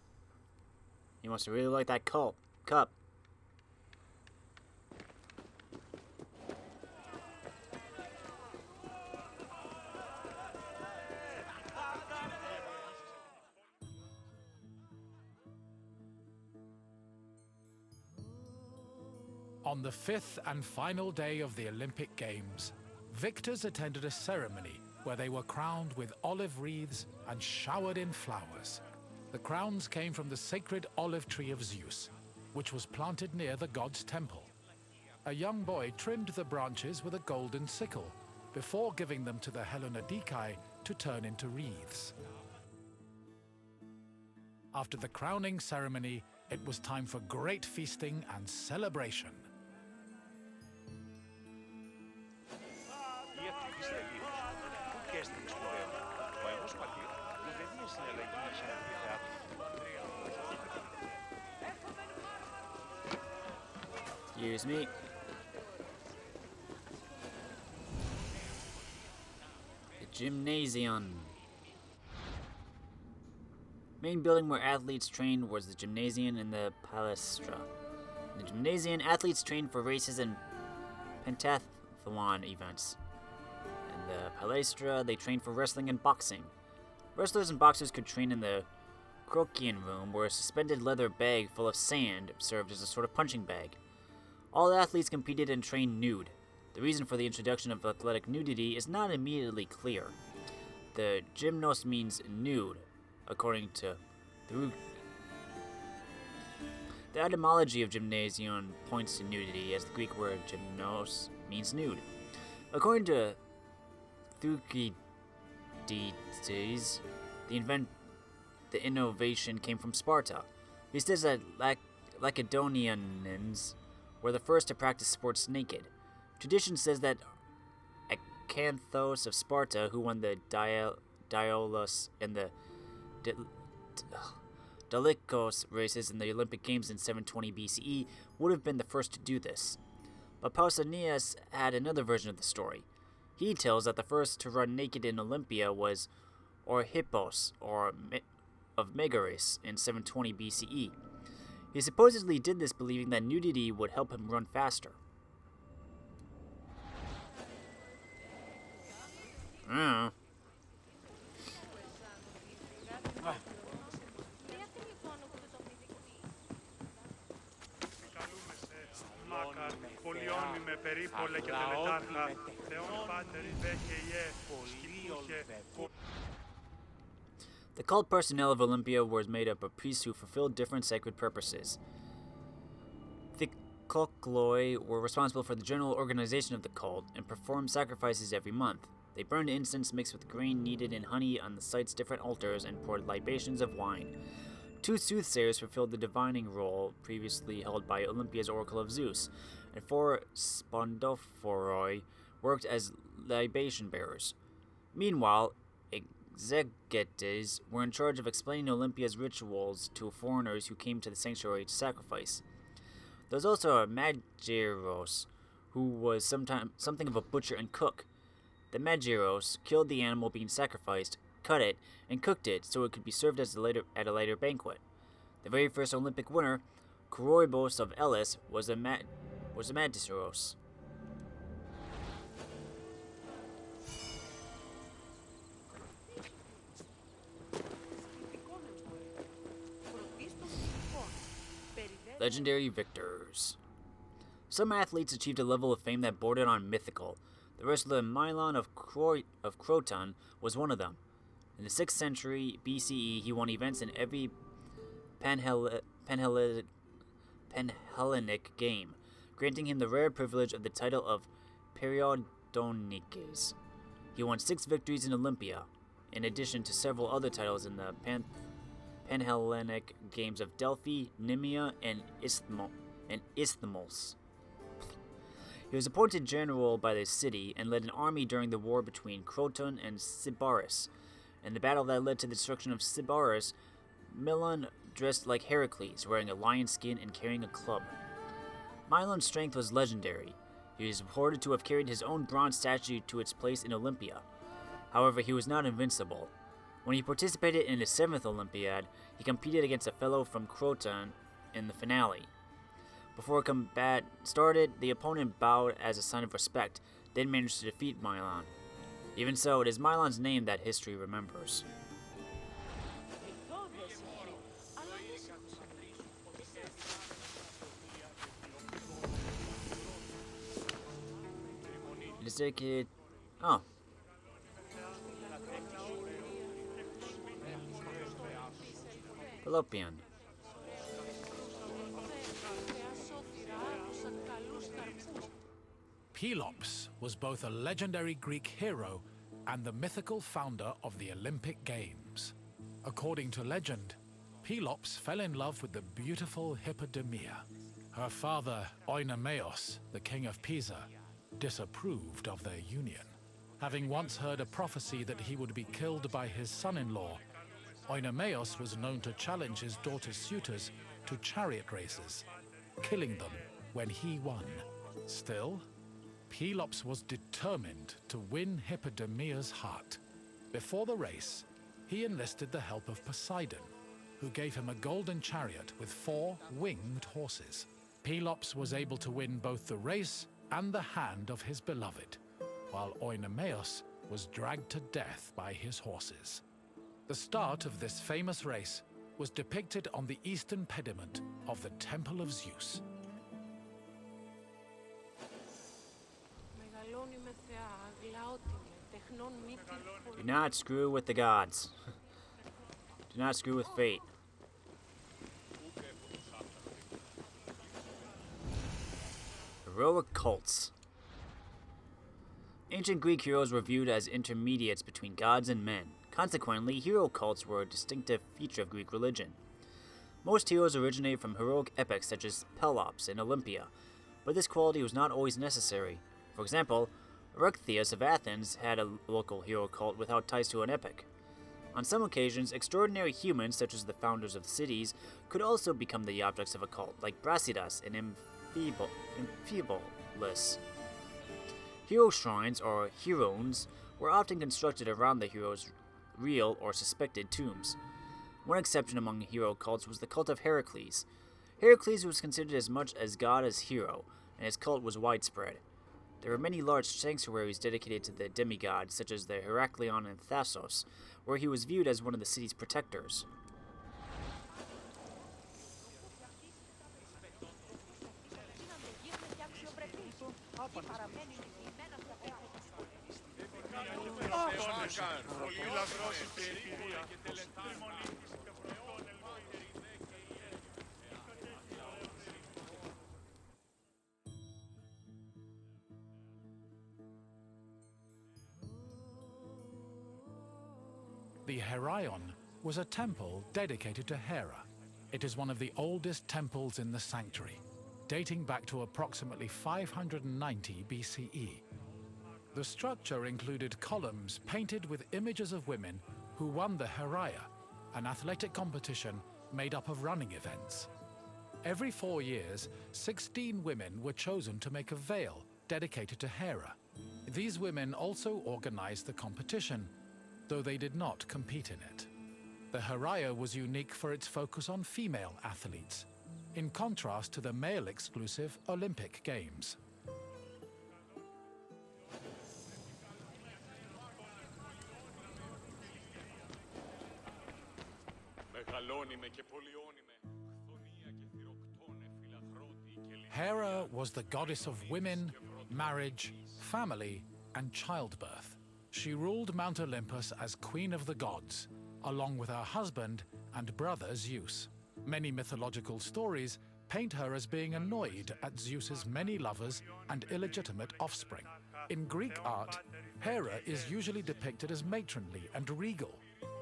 You must really like that cup. On the 5th and final day of the Olympic Games, victors attended a ceremony where they were crowned with olive wreaths and showered in flowers. The crowns came from the sacred olive tree of Zeus, which was planted near the god's temple. A young boy trimmed the branches with a golden sickle before giving them to the Hellanodikai to turn into wreaths. After the crowning ceremony, it was time for great feasting and celebration. Excuse me. The gymnasium. Main building where athletes trained was the gymnasium and the palestra. In the gymnasium, athletes trained for races and pentathlon events. In the palestra, they trained for wrestling and boxing. Wrestlers and boxers could train in the Crocean room, where a suspended leather bag full of sand served as a sort of punching bag. All athletes competed and trained nude. The reason for the introduction of athletic nudity is not immediately clear. The gymnos means nude, according to the etymology of gymnasium points to nudity, as the Greek word gymnos means nude. According to Thucydides, the innovation came from Sparta. He says that Lacedaemonians were the first to practice sports naked. Tradition says that Acanthos of Sparta, who won the Diaolus and the Dolichos races in the Olympic Games in 720 BCE, would have been the first to do this. But Pausanias had another version of the story. He tells that the first to run naked in Olympia was Orhippos, of Megaris, in 720 BCE. He supposedly did this believing that nudity would help him run faster. I don't know. περίπολε και τελετάρχα, Θεόν Πάτερ Ιβέ και Ιε, σκηπούχε, The cult personnel of Olympia was made up of priests who fulfilled different sacred purposes. The Kokloi were responsible for the general organization of the cult and performed sacrifices every month. They burned incense mixed with grain kneaded in honey on the site's different altars and poured libations of wine. 2 soothsayers fulfilled the divining role previously held by Olympia's Oracle of Zeus, and 4 spondophoroi worked as libation bearers. Meanwhile, exegetes were in charge of explaining Olympia's rituals to foreigners who came to the sanctuary to sacrifice. There was also a magiros, who was something of a butcher and cook. The magiros killed the animal being sacrificed, cut it, and cooked it so it could be served at a later banquet. The very first Olympic winner, Koroibos of Elis, was a magiros. Legendary victors. Some athletes achieved a level of fame that bordered on mythical. The wrestler Milon of Croton was one of them. In the 6th century BCE, he won events in every Panhellenic game, granting him the rare privilege of the title of Periodonikes. He won 6 victories in Olympia, in addition to several other titles in the Panhellenic games of Delphi, Nemea, and Isthmos. He was appointed general by the city and led an army during the war between Croton and Sybaris. In the battle that led to the destruction of Sybaris, Milon dressed like Heracles, wearing a lion's skin and carrying a club. Milon's strength was legendary. He is reported to have carried his own bronze statue to its place in Olympia. However, he was not invincible. When he participated in the 7th Olympiad, he competed against a fellow from Croton in the finale. Before combat started, the opponent bowed as a sign of respect, then managed to defeat Milon. Even so, it is Milon's name that history remembers. It is dedicated... Oh. Pelopian. Pelops was both a legendary Greek hero and the mythical founder of the Olympic Games. According to legend, Pelops fell in love with the beautiful Hippodamia. Her father, Oinomaos, the king of Pisa, disapproved of their union. Having once heard a prophecy that he would be killed by his son-in-law, Oinomaos was known to challenge his daughter's suitors to chariot races, killing them when he won. Still, Pelops was determined to win Hippodamia's heart. Before the race, he enlisted the help of Poseidon, who gave him a golden chariot with 4 winged horses. Pelops was able to win both the race and the hand of his beloved, while Oinomaos was dragged to death by his horses. The start of this famous race was depicted on the eastern pediment of the Temple of Zeus. Do not screw with the gods. Do not screw with fate. Heroic cults. Ancient Greek heroes were viewed as intermediates between gods and men. Consequently, hero cults were a distinctive feature of Greek religion. Most heroes originated from heroic epics such as Pelops and Olympia, but this quality was not always necessary. For example, Erechtheus of Athens had a local hero cult without ties to an epic. On some occasions, extraordinary humans, such as the founders of cities, could also become the objects of a cult, like Brasidas and Amphibolus. Hero shrines, or herones, were often constructed around the hero's real or suspected tombs. One exception among hero cults was the cult of Heracles. Heracles was considered as much as god as hero, and his cult was widespread. There were many large sanctuaries dedicated to the demigod, such as the Heraklion in Thassos, where he was viewed as one of the city's protectors. Πολύ λαμπρός και εμπειρία. Λιμονίτης και φροντών ελπίδες. The Heraion was a temple dedicated to Hera. It is one of the oldest temples in the sanctuary, dating back to approximately 590 BCE. The structure included columns painted with images of women who won the Heraia, an athletic competition made up of running events. Every 4 years, 16 women were chosen to make a veil dedicated to Hera. These women also organized the competition, though they did not compete in it. The Heraia was unique for its focus on female athletes, in contrast to the male-exclusive Olympic Games. Hera was the goddess of women, marriage, family, and childbirth. She ruled Mount Olympus as Queen of the Gods, along with her husband and brother Zeus. Many mythological stories paint her as being annoyed at Zeus's many lovers and illegitimate offspring. In Greek art, Hera is usually depicted as matronly and regal,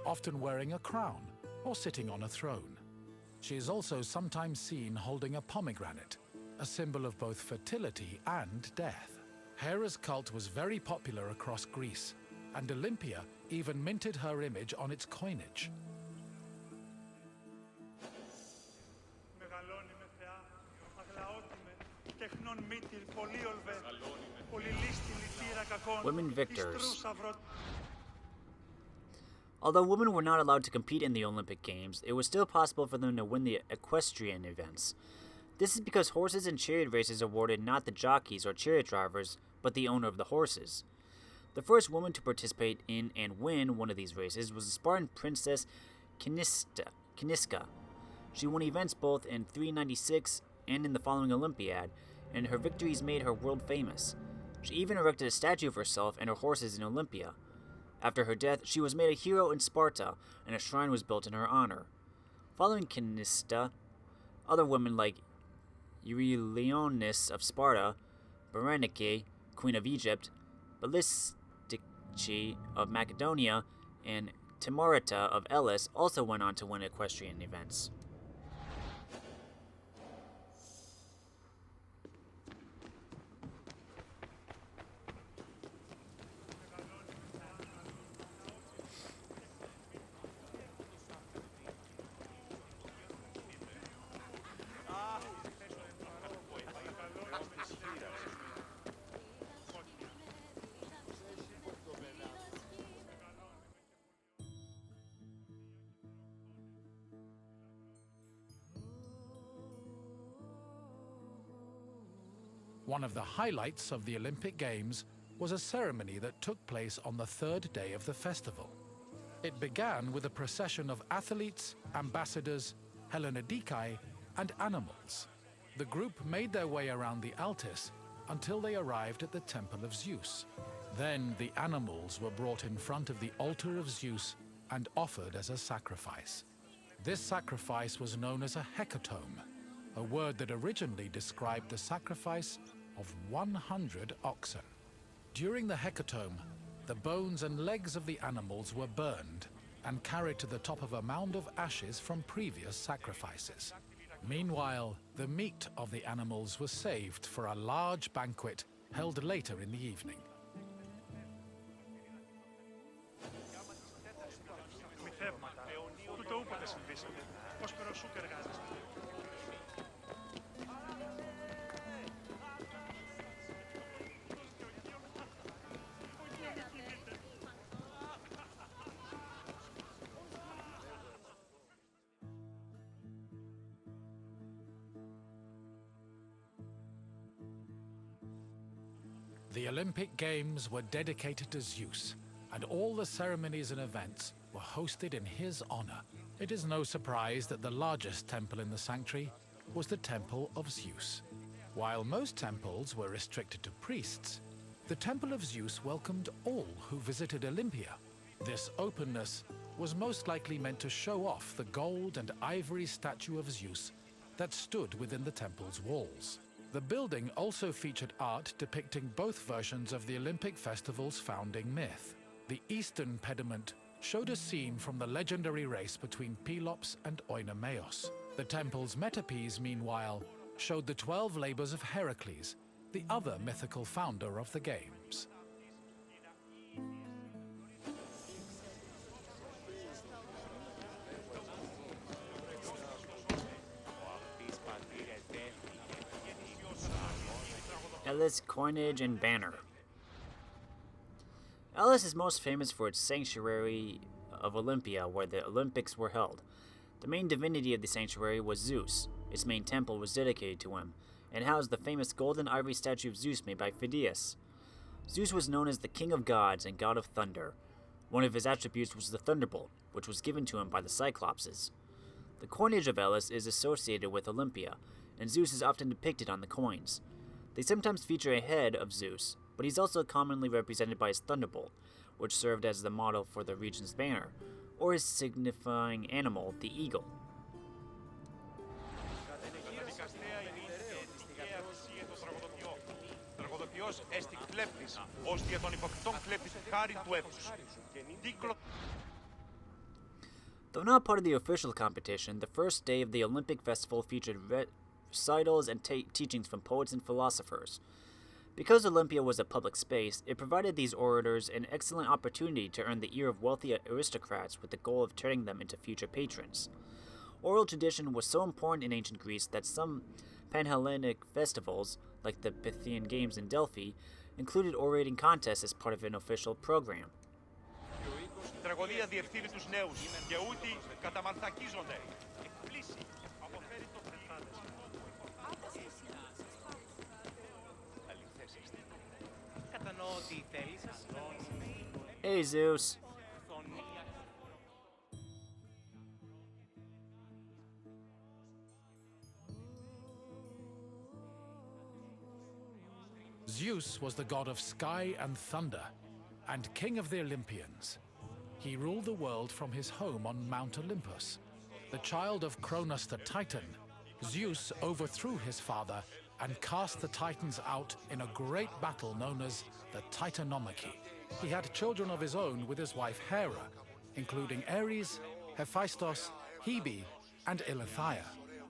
often wearing a crown or sitting on a throne. She is also sometimes seen holding a pomegranate, a symbol of both fertility and death. Hera's cult was very popular across Greece, and Olympia even minted her image on its coinage. Women victors. Although women were not allowed to compete in the Olympic Games, it was still possible for them to win the equestrian events. This is because horses and chariot races awarded not the jockeys or chariot drivers, but the owner of the horses. The first woman to participate in and win one of these races was the Spartan princess Caniska. She won events both in 396 and in the following Olympiad, and her victories made her world famous. She even erected a statue of herself and her horses in Olympia. After her death, she was made a hero in Sparta, and a shrine was built in her honor. Following Caniska, other women like Eurylonis of Sparta, Berenike, Queen of Egypt, Ballistice of Macedonia, and Timareta of Elis also went on to win equestrian events. One of the highlights of the Olympic Games was a ceremony that took place on the third day of the festival. It began with a procession of athletes, ambassadors, Hellenodikai, and animals. The group made their way around the Altis until they arrived at the Temple of Zeus. Then the animals were brought in front of the altar of Zeus and offered as a sacrifice. This sacrifice was known as a hecatomb, a word that originally described the sacrifice of 100 oxen. During the hecatomb, the bones and legs of the animals were burned and carried to the top of a mound of ashes from previous sacrifices. Meanwhile, the meat of the animals was saved for a large banquet held later in the evening. The Olympic Games were dedicated to Zeus, and all the ceremonies and events were hosted in his honor. It is no surprise that the largest temple in the sanctuary was the Temple of Zeus. While most temples were restricted to priests, the Temple of Zeus welcomed all who visited Olympia, This openness was most likely meant to show off the gold and ivory statue of Zeus that stood within the temple's walls. The building also featured art depicting both versions of the Olympic festival's founding myth. The eastern pediment showed a scene from the legendary race between Pelops and Oinomaos. The temple's metapiece, meanwhile, showed the 12 labors of Heracles, the other mythical founder of the games. Elis coinage and banner. Elis is most famous for its sanctuary of Olympia, where the Olympics were held. The main divinity of the sanctuary was Zeus. Its main temple was dedicated to him, and housed the famous golden ivory statue of Zeus made by Phidias. Zeus was known as the king of gods and god of thunder. One of his attributes was the thunderbolt, which was given to him by the Cyclopses. The coinage of Elis is associated with Olympia, and Zeus is often depicted on the coins. They sometimes feature a head of Zeus, but he's also commonly represented by his thunderbolt, which served as the model for the region's banner, or his signifying animal, the eagle. Though not part of the official competition, the first day of the Olympic festival featured recitals and teachings from poets and philosophers. Because Olympia was a public space, it provided these orators an excellent opportunity to earn the ear of wealthy aristocrats with the goal of turning them into future patrons. Oral tradition was so important in ancient Greece that some Panhellenic festivals, like the Pythian Games in Delphi, included orating contests as part of an official program. Hey, Zeus. Zeus was the god of sky and thunder, and king of the Olympians. He ruled the world from his home on Mount Olympus. The child of Cronus the Titan, Zeus overthrew his father and cast the Titans out in a great battle known as the Titanomachy. He had children of his own with his wife Hera, including Ares, Hephaestus, Hebe, and Eileithyia.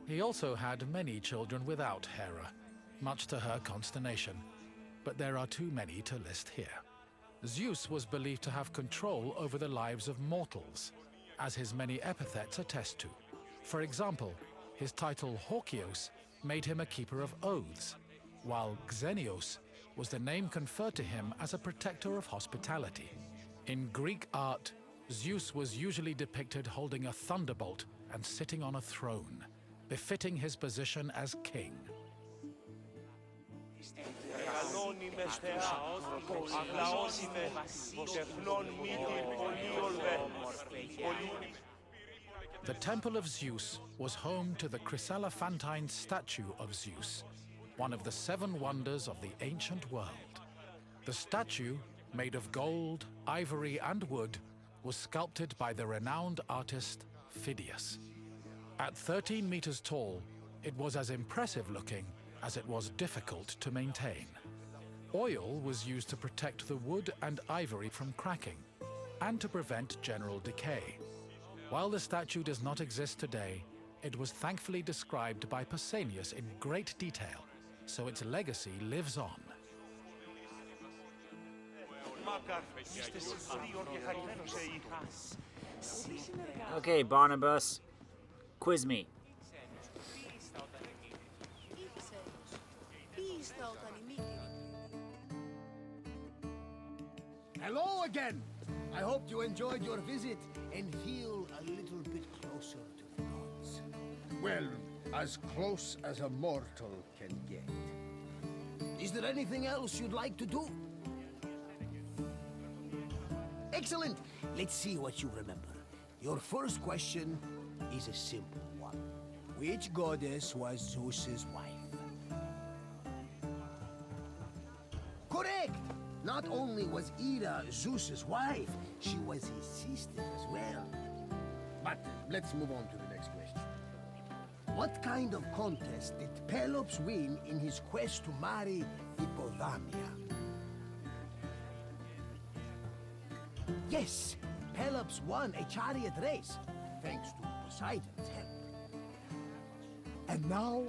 He also had many children without Hera, much to her consternation, but there are too many to list here. Zeus was believed to have control over the lives of mortals, as his many epithets attest to. For example, his title Horkios made him a keeper of oaths, while Xenios was the name conferred to him as a protector of hospitality. In Greek art, Zeus was usually depicted holding a thunderbolt and sitting on a throne, befitting his position as king. The Temple of Zeus was home to the chryselephantine statue of Zeus, one of the 7 wonders of the ancient world. The statue, made of gold, ivory, and wood, was sculpted by the renowned artist Phidias. At 13 meters tall, it was as impressive looking as it was difficult to maintain. Oil was used to protect the wood and ivory from cracking, and to prevent general decay. While the statue does not exist today, it was thankfully described by Pausanias in great detail, so its legacy lives on. Okay, Barnabas, quiz me. Hello again! I hope you enjoyed your visit and feel a little bit closer to the gods. Well, as close as a mortal can get. Is there anything else you'd like to do? Excellent! Let's see what you remember. Your first question is a simple one. Which goddess was Zeus's wife? Correct! Not only was Ida Zeus's wife, she was his sister as well. But let's move on to the next question. What kind of contest did Pelops win in his quest to marry Hippodamia? Yes, Pelops won a chariot race, thanks to Poseidon's help. And now,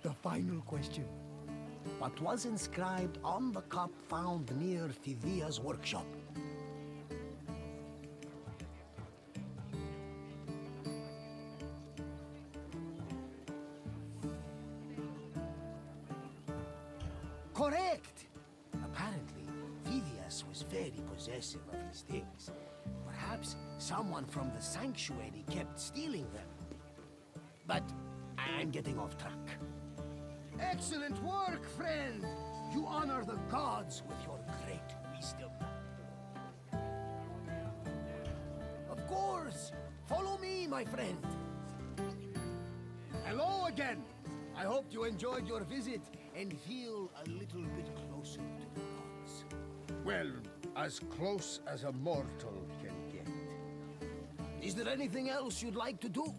the final question. What was inscribed on the cup found near Phidia's workshop? Correct! Apparently, Phidias was very possessive of his things. Perhaps someone from the sanctuary kept stealing them. But I'm getting off track. Excellent work, friend! You honor the gods with your great wisdom. Of course! Follow me, my friend! Hello again! I hope you enjoyed your visit and feel a little bit closer to the gods. Well, as close as a mortal can get. Is there anything else you'd like to do?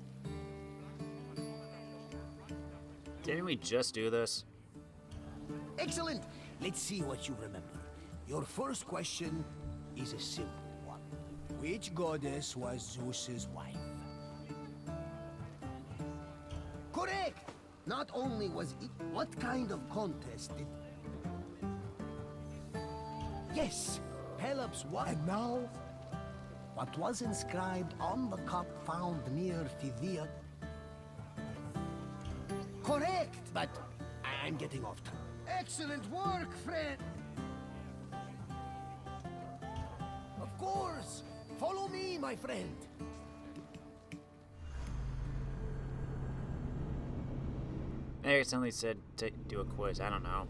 Didn't we just do this? Excellent! Let's see what you remember. Your first question is a simple one. Which goddess was Zeus's wife? Correct! Not only was it... What kind of contest did... Yes! Pelops won. And now, what was inscribed on the cup found near Phidea? Correct! But I'm getting off track. Excellent work, friend! Of course! Follow me, my friend! Maybe it suddenly said to do a quiz. I don't know.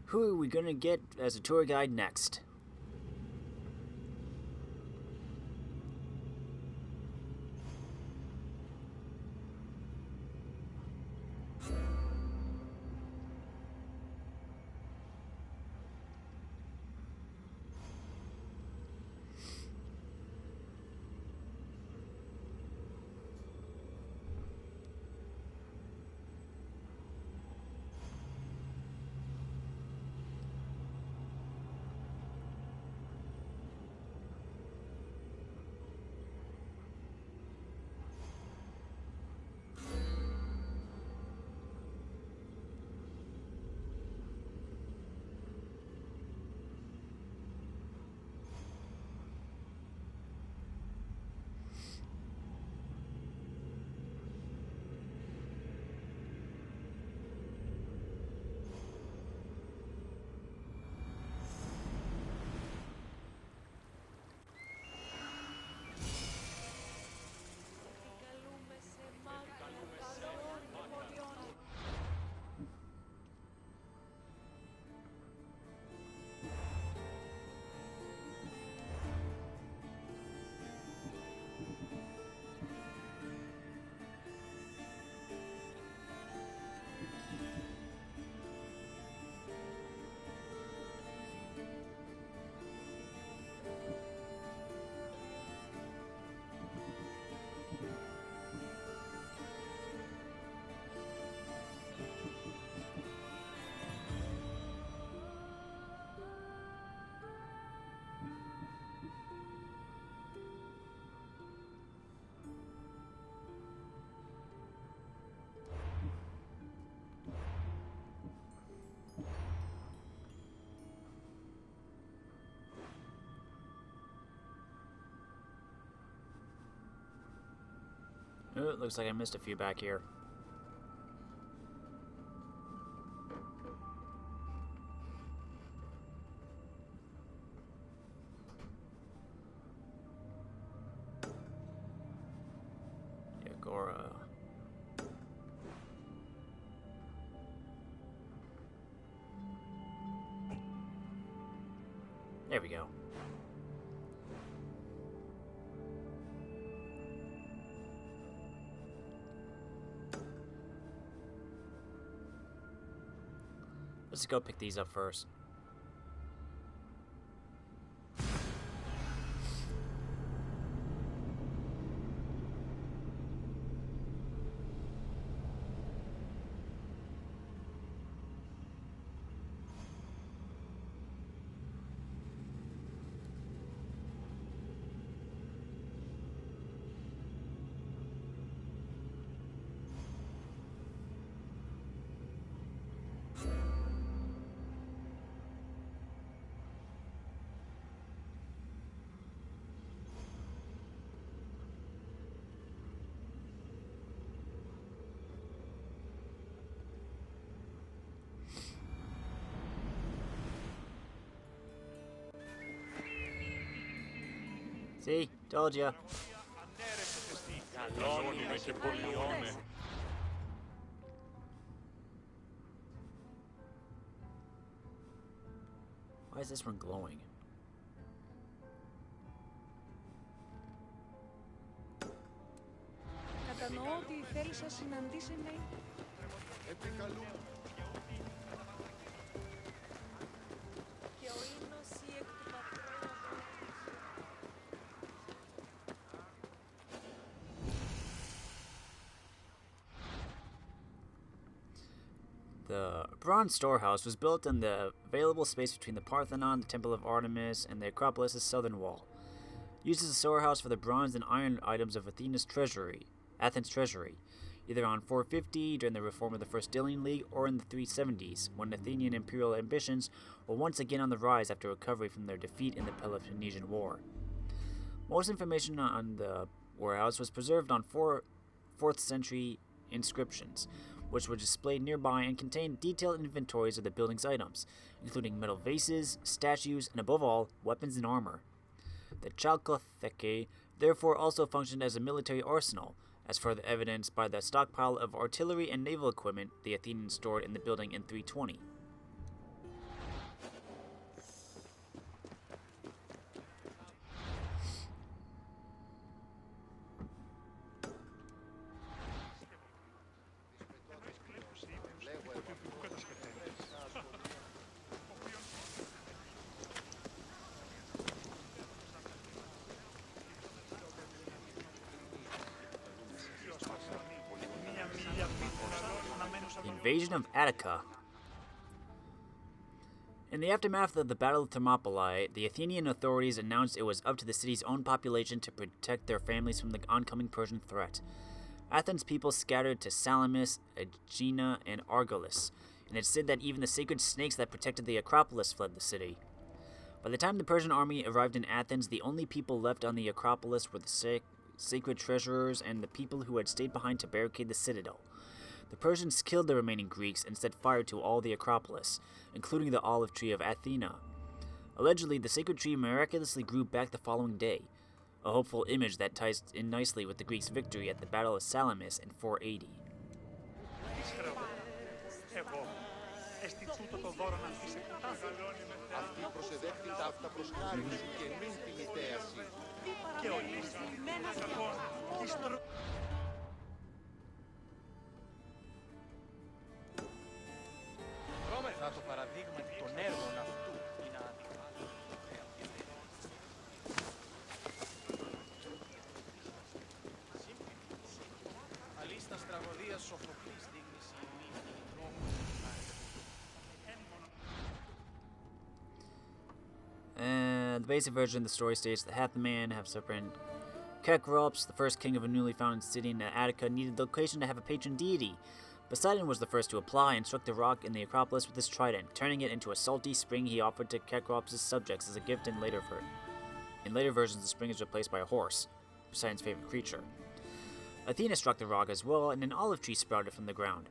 Who are we gonna get as a tour guide next? Oh, it looks like I missed a few back here. Agora. There we go. Let's go pick these up first. See? Told ya. Why is this one glowing? Κατανοώ ότι η θέλησα συναντήσει με... Και ο ύμνος ή εκ του πατρός... The bronze storehouse was built in the available space between the Parthenon, the Temple of Artemis, and the Acropolis' southern wall. Used as a storehouse for the bronze and iron items of Athens' treasury, either on 450 during the reform of the First Delian League or in the 370s, when Athenian imperial ambitions were once again on the rise after recovery from their defeat in the Peloponnesian War. Most information on the warehouse was preserved on 4th century inscriptions, which were displayed nearby and contained detailed inventories of the building's items, including metal vases, statues, and above all, weapons and armor. The Chalkotheke therefore also functioned as a military arsenal, as further evidenced by the stockpile of artillery and naval equipment the Athenians stored in the building in 320. The invasion of Attica. In the aftermath of the Battle of Thermopylae, the Athenian authorities announced it was up to the city's own population to protect their families from the oncoming Persian threat. Athens' people scattered to Salamis, Aegina, and Argolis, and it's said that even the sacred snakes that protected the Acropolis fled the city. By the time the Persian army arrived in Athens, the only people left on the Acropolis were the sacred treasurers and the people who had stayed behind to barricade the citadel. The Persians killed the remaining Greeks and set fire to all the Acropolis, including the olive tree of Athena. Allegedly, the sacred tree miraculously grew back the following day, a hopeful image that ties in nicely with the Greeks' victory at the Battle of Salamis in 480. Το παραδείγμα των έργων αυτού είναι άδικο. Αλίστας τραγωδίας Σοφοκλής δείχνει σημείο τρόμου. The basic version of the story states that half the man, half serpent, Kekrops, the first king of a newly founded city in Attica, needed the location to have a patron deity. Poseidon was the first to apply and struck the rock in the Acropolis with his trident, turning it into a salty spring he offered to Kekrops' subjects as a gift in later versions, the spring is replaced by a horse, Poseidon's favorite creature. Athena struck the rock as well, and an olive tree sprouted from the ground.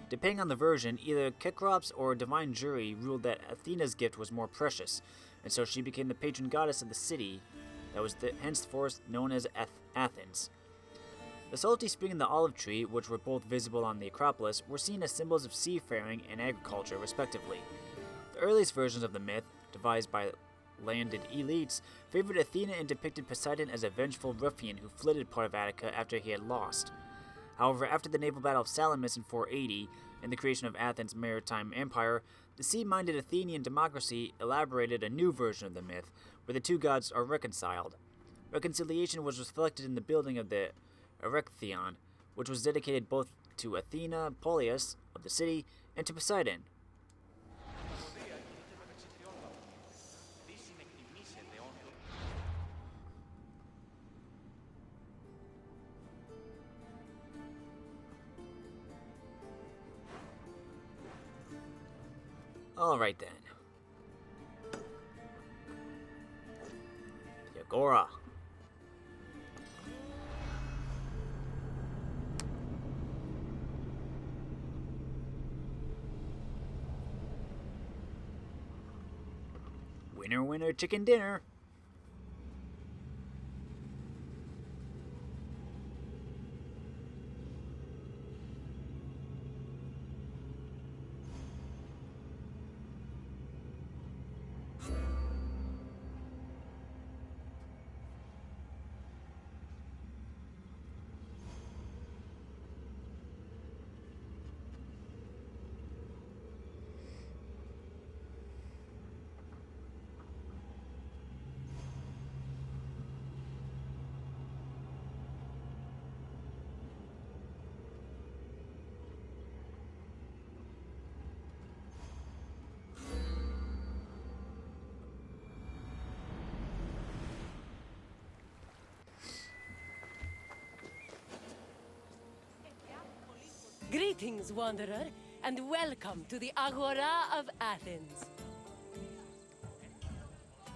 Depending on the version, either Kekrops or a divine jury ruled that Athena's gift was more precious, and so she became the patron goddess of the city that was henceforth known as Athens. The salty spring and the olive tree, which were both visible on the Acropolis, were seen as symbols of seafaring and agriculture, respectively. The earliest versions of the myth, devised by landed elites, favored Athena and depicted Poseidon as a vengeful ruffian who flitted part of Attica after he had lost. However, after the naval battle of Salamis in 480 and the creation of Athens' maritime empire, The sea-minded Athenian democracy elaborated a new version of the myth, where the two gods are reconciled. Reconciliation was reflected in the building of the Erechtheion, which was dedicated both to Athena, Polias of the city, and to Poseidon. Alright then. The Agora. Winner, winner, chicken dinner. Greetings, wanderer, and welcome to the Agora of Athens.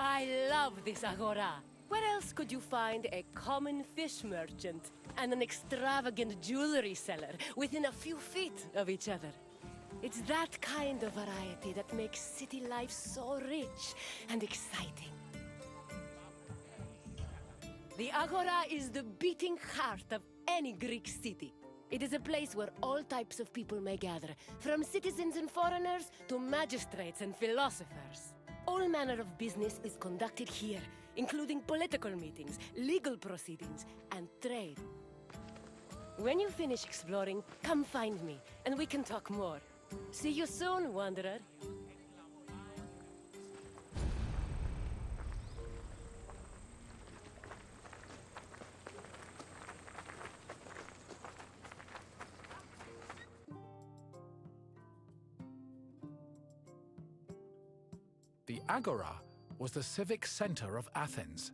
I love this Agora. Where else could you find a common fish merchant and an extravagant jewelry seller within a few feet of each other? It's that kind of variety that makes city life so rich and exciting. The Agora is the beating heart of any Greek city. It is a place where all types of people may gather, from citizens and foreigners to magistrates and philosophers. All manner of business is conducted here, including political meetings, legal proceedings, and trade. When you finish exploring, come find me, and we can talk more. See you soon, wanderer. The Agora was the civic center of Athens,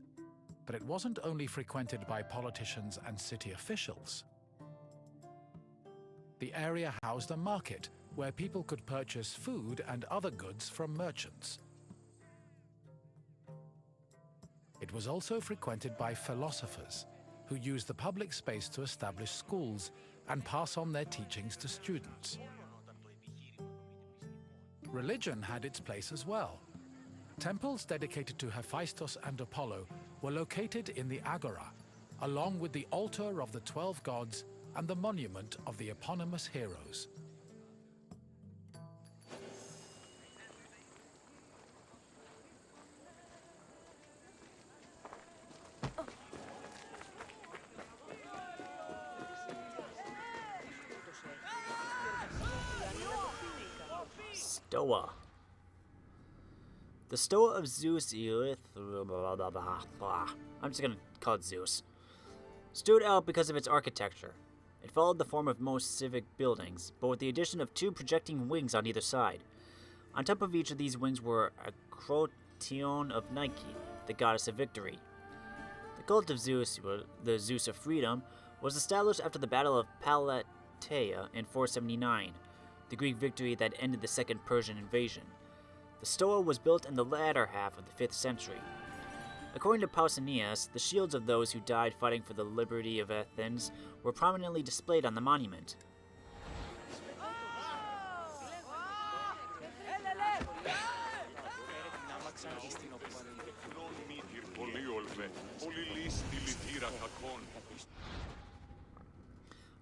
but it wasn't only frequented by politicians and city officials. The area housed a market where people could purchase food and other goods from merchants. It was also frequented by philosophers, who used the public space to establish schools and pass on their teachings to students. Religion had its place as well. Temples dedicated to Hephaestus and Apollo were located in the Agora, along with the altar of the 12 gods and the monument of the eponymous heroes. Stoa. The Stoa of Zeus, I'm just gonna call it Zeus, stood out because of its architecture. It followed the form of most civic buildings, but with the addition of two projecting wings on either side. On top of each of these wings were a Crotion of Nike, the goddess of victory. The cult of Zeus, the Zeus of freedom, was established after the Battle of Plataea in 479, the Greek victory that ended the Second Persian invasion. The Stoa was built in the latter half of the 5th century. According to Pausanias, the shields of those who died fighting for the liberty of Athens were prominently displayed on the monument.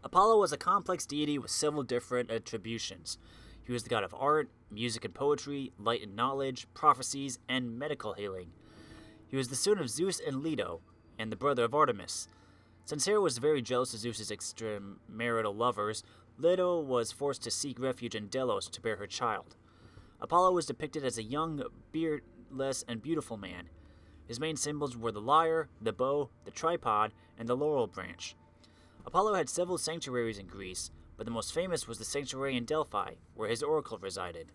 Apollo was a complex deity with several different attributions. He was the god of art, music and poetry, light and knowledge, prophecies, and medical healing. He was the son of Zeus and Leto, and the brother of Artemis. Since Hera was very jealous of Zeus's extramarital lovers, Leto was forced to seek refuge in Delos to bear her child. Apollo was depicted as a young, beardless, and beautiful man. His main symbols were the lyre, the bow, the tripod, and the laurel branch. Apollo had several sanctuaries in Greece, but the most famous was the sanctuary in Delphi, where his oracle resided.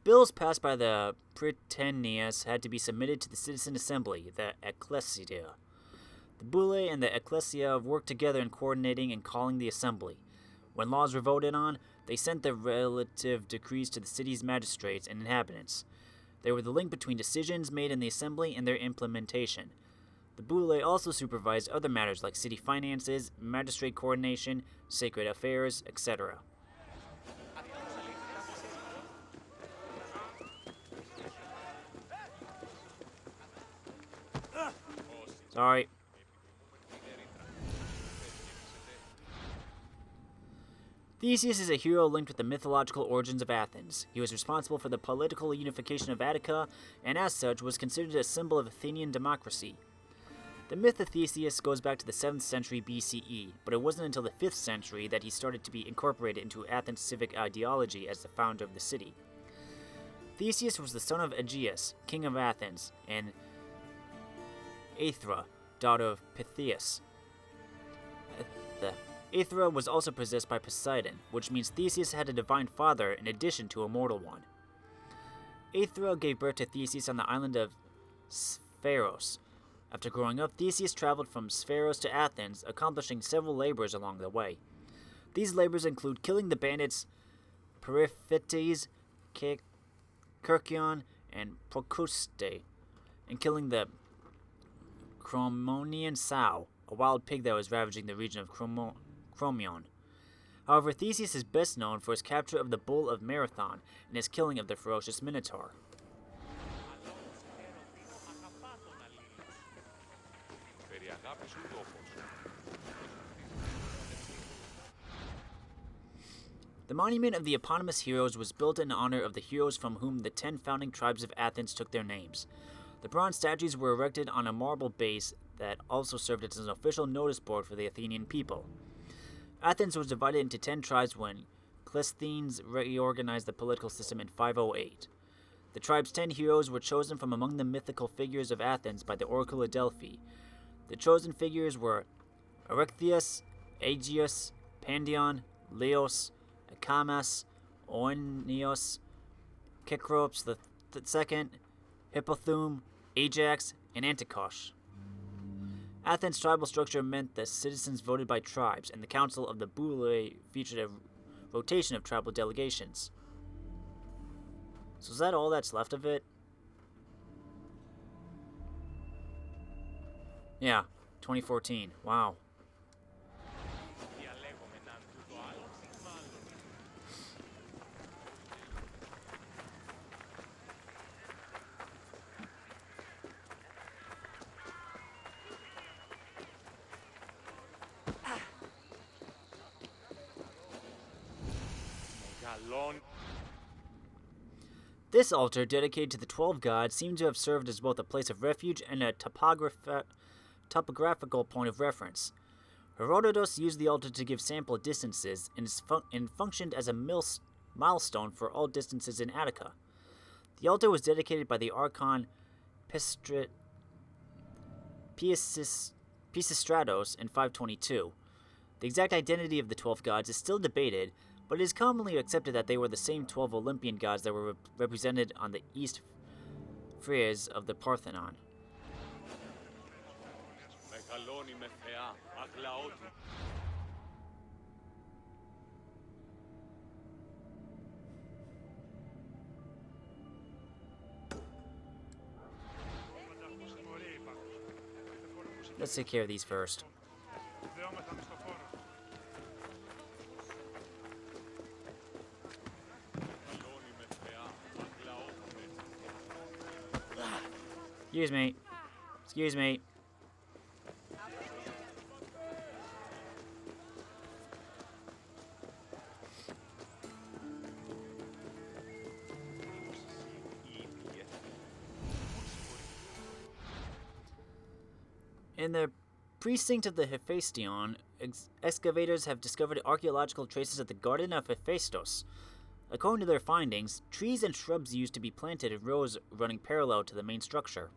Bills passed by the Prytaneus had to be submitted to the citizen assembly, the ecclesia. The bulle and the ecclesia worked together in coordinating and calling the assembly. When laws were voted on, they sent the relative decrees to the city's magistrates and inhabitants. They were the link between decisions made in the assembly and their implementation. The bulle also supervised other matters like city finances, magistrate coordination, sacred affairs, etc. Sorry. Theseus is a hero linked with the mythological origins of Athens. He was responsible for the political unification of Attica, and as such was considered a symbol of Athenian democracy. The myth of Theseus goes back to the 7th century BCE, but it wasn't until the 5th century that he started to be incorporated into Athens' civic ideology as the founder of the city. Theseus was the son of Aegeus, king of Athens, and Aethra, daughter of Pythias. Aethra was also possessed by Poseidon, which means Theseus had a divine father in addition to a mortal one. Aethra gave birth to Theseus on the island of Spharos. After growing up, Theseus traveled from Spharos to Athens, accomplishing several labors along the way. These labors include killing the bandits Periphetes, Kerkion, and Procuste, and killing the Cromonian sow, a wild pig that was ravaging the region of Chromion. However, Theseus is best known for his capture of the bull of Marathon and his killing of the ferocious Minotaur. The monument of the eponymous heroes was built in honor of the heroes from whom the 10 founding tribes of Athens took their names. The bronze statues were erected on a marble base that also served as an official notice board for the Athenian people. Athens was divided into 10 tribes when Cleisthenes reorganized the political system in 508. The tribe's 10 heroes were chosen from among the mythical figures of Athens by the Oracle of Delphi. The chosen figures were Erechtheus, Aegeus, Pandion, Leos, Acamas, Oeneos, Cecrops II, Hippothum, Ajax, and Anticoche. Athens' tribal structure meant that citizens voted by tribes, and the Council of the Bulle featured a rotation of tribal delegations. So is that all that's left of it? Yeah, 2014. Wow. This altar, dedicated to the 12 gods, seemed to have served as both a place of refuge and a topographical point of reference. Herodotus used the altar to give sample distances and functioned as a milestone for all distances in Attica. The altar was dedicated by the archon Pisistratos in 522. The exact identity of the 12 gods is still debated, but it is commonly accepted that they were the same 12 Olympian gods that were represented on the east frieze of the Parthenon. Let's take care of these first. Excuse me. Excuse me. In the precinct of the Hephaestion, excavators have discovered archaeological traces of the Garden of Hephaestus. According to their findings, trees and shrubs used to be planted in rows running parallel to the main structure.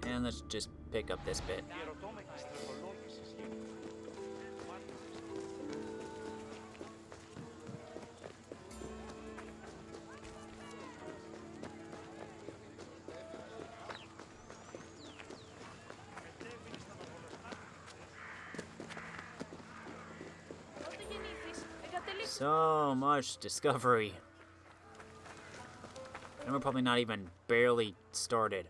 And let's just pick up this bit. So much discovery. And we're probably not even barely started.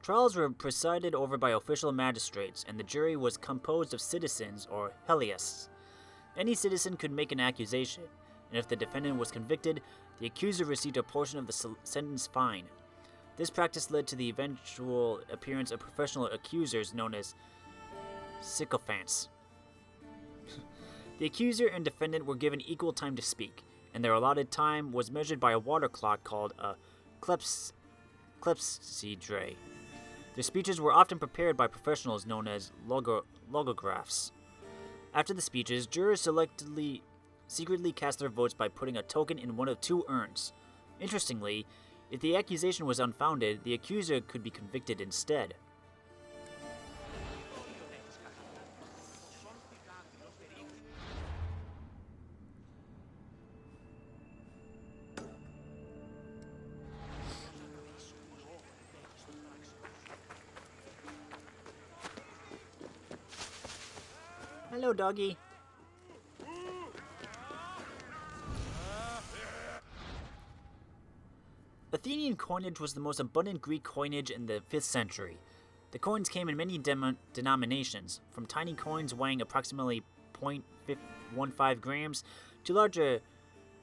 Trials were presided over by official magistrates, and the jury was composed of citizens, or helliasts. Any citizen could make an accusation, and if the defendant was convicted, the accuser received a portion of the sentence fine. This practice led to the eventual appearance of professional accusers known as sycophants. The accuser and defendant were given equal time to speak, and their allotted time was measured by a water clock called a clepsydre. Their speeches were often prepared by professionals known as logographs. After the speeches, jurors secretly cast their votes by putting a token in one of two urns. Interestingly, if the accusation was unfounded, the accuser could be convicted instead. Hello, doggy. Athenian coinage was the most abundant Greek coinage in the 5th century. The coins came in many denominations, from tiny coins weighing approximately 0.15 grams to larger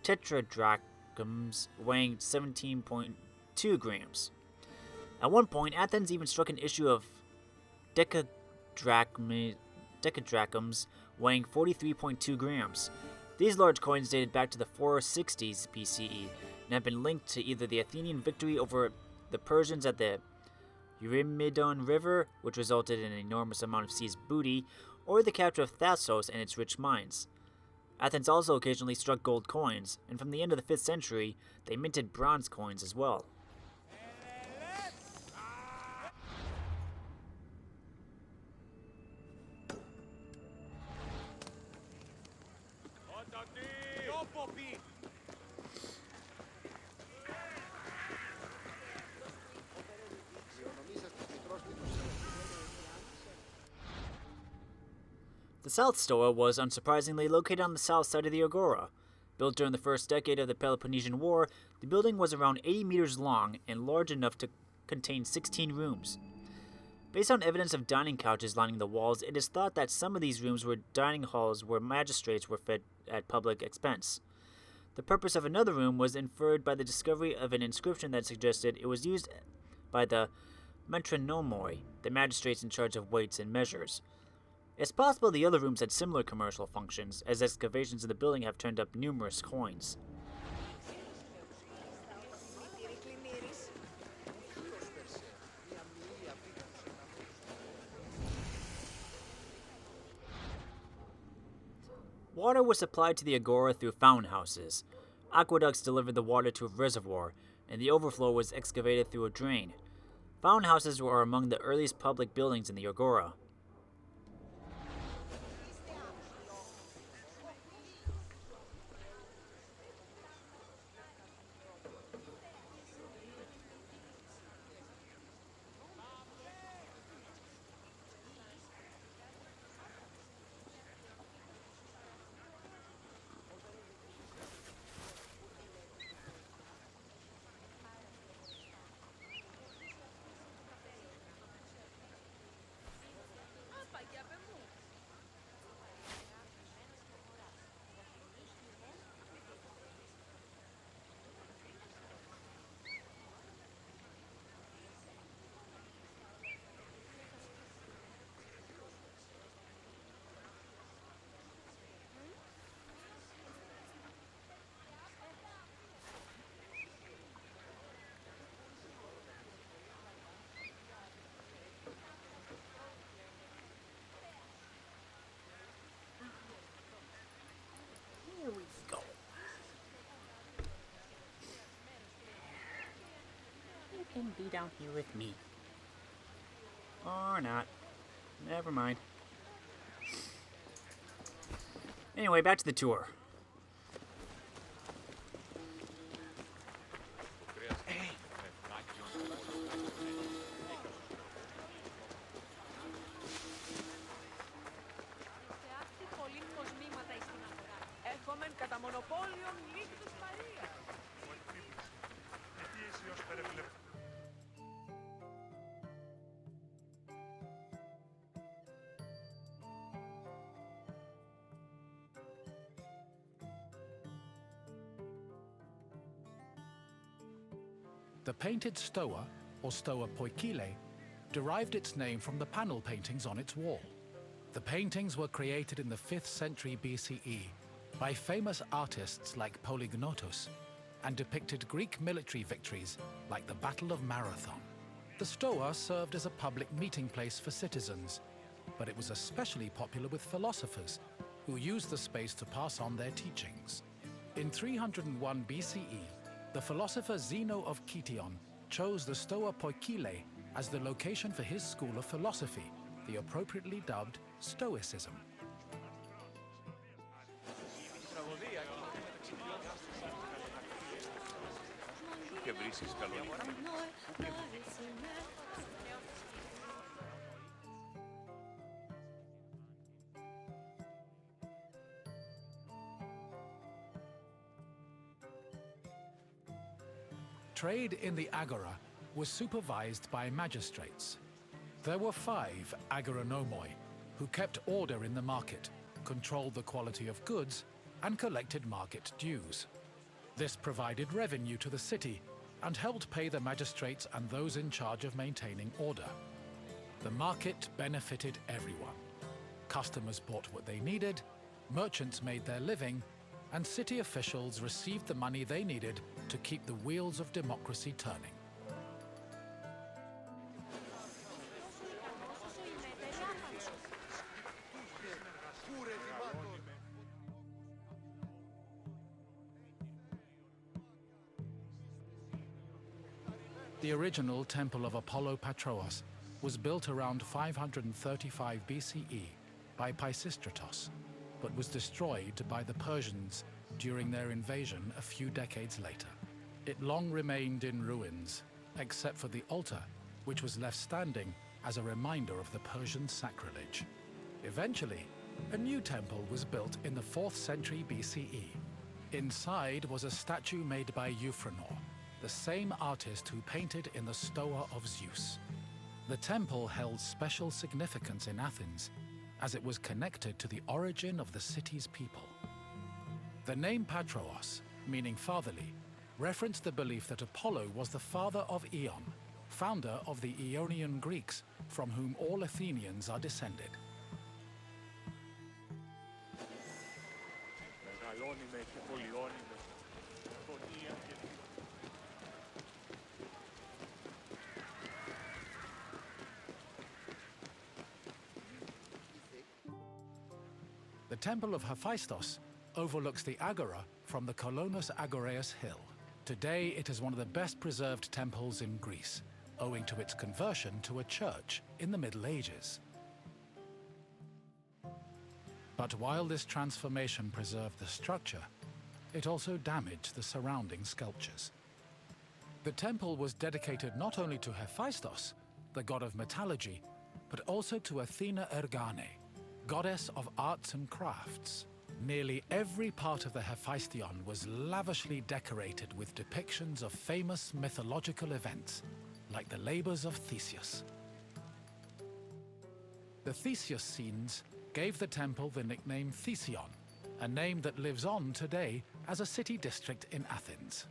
tetradrachms weighing 17.2 grams. At one point, Athens even struck an issue of decadrachms weighing 43.2 grams. These large coins dated back to the 460s BCE and have been linked to either the Athenian victory over the Persians at the Eurymedon River, which resulted in an enormous amount of seized booty, or the capture of Thassos and its rich mines. Athens also occasionally struck gold coins, and from the end of the 5th century, they minted bronze coins as well. The South Stoa was, unsurprisingly, located on the south side of the Agora. Built during the first decade of the Peloponnesian War, the building was around 80 meters long and large enough to contain 16 rooms. Based on evidence of dining couches lining the walls, it is thought that some of these rooms were dining halls where magistrates were fed at public expense. The purpose of another room was inferred by the discovery of an inscription that suggested it was used by the metronomoi, the magistrates in charge of weights and measures. It's possible the other rooms had similar commercial functions, as excavations in the building have turned up numerous coins. Water was supplied to the Agora through fountain houses. Aqueducts delivered the water to a reservoir, and the overflow was excavated through a drain. Fountain houses were among the earliest public buildings in the Agora. and be down here with me. Or not. Never mind. Anyway, back to the tour. The painted stoa, or stoa poikile, derived its name from the panel paintings on its wall. The paintings were created in the 5th century BCE by famous artists like Polygnotus and depicted Greek military victories like the Battle of Marathon. The stoa served as a public meeting place for citizens, but it was especially popular with philosophers who used the space to pass on their teachings. In 301 BCE, the philosopher Zeno of Kition chose the Stoa Poikile as the location for his school of philosophy, the appropriately dubbed Stoicism. Trade in the agora was supervised by magistrates. There were 5 agoranomoi who kept order in the market, controlled the quality of goods, and collected market dues. This provided revenue to the city and helped pay the magistrates and those in charge of maintaining order. The market benefited everyone. Customers bought what they needed, merchants made their living, and city officials received the money they needed to keep the wheels of democracy turning. The original Temple of Apollo Patrous was built around 535 BCE by Pisistratos, but was destroyed by the Persians during their invasion a few decades later. It long remained in ruins, except for the altar, which was left standing as a reminder of the Persian sacrilege. Eventually, a new temple was built in the 4th century BCE. Inside was a statue made by Euphranor, the same artist who painted in the Stoa of Zeus. The temple held special significance in Athens, as it was connected to the origin of the city's people. The name Patrous, meaning fatherly, referenced the belief that Apollo was the father of Aeon, founder of the Ionian Greeks, from whom all Athenians are descended. The Temple of Hephaestus overlooks the Agora from the Colonus Agoreus Hill. Today, it is one of the best preserved temples in Greece, owing to its conversion to a church in the Middle Ages. But while this transformation preserved the structure, it also damaged the surrounding sculptures. The temple was dedicated not only to Hephaestus, the god of metallurgy, but also to Athena Ergane, goddess of arts and crafts. Nearly every part of the Hephaestion was lavishly decorated with depictions of famous mythological events, like the labors of Theseus. The Theseus scenes gave the temple the nickname Thesion, a name that lives on today as a city district in Athens.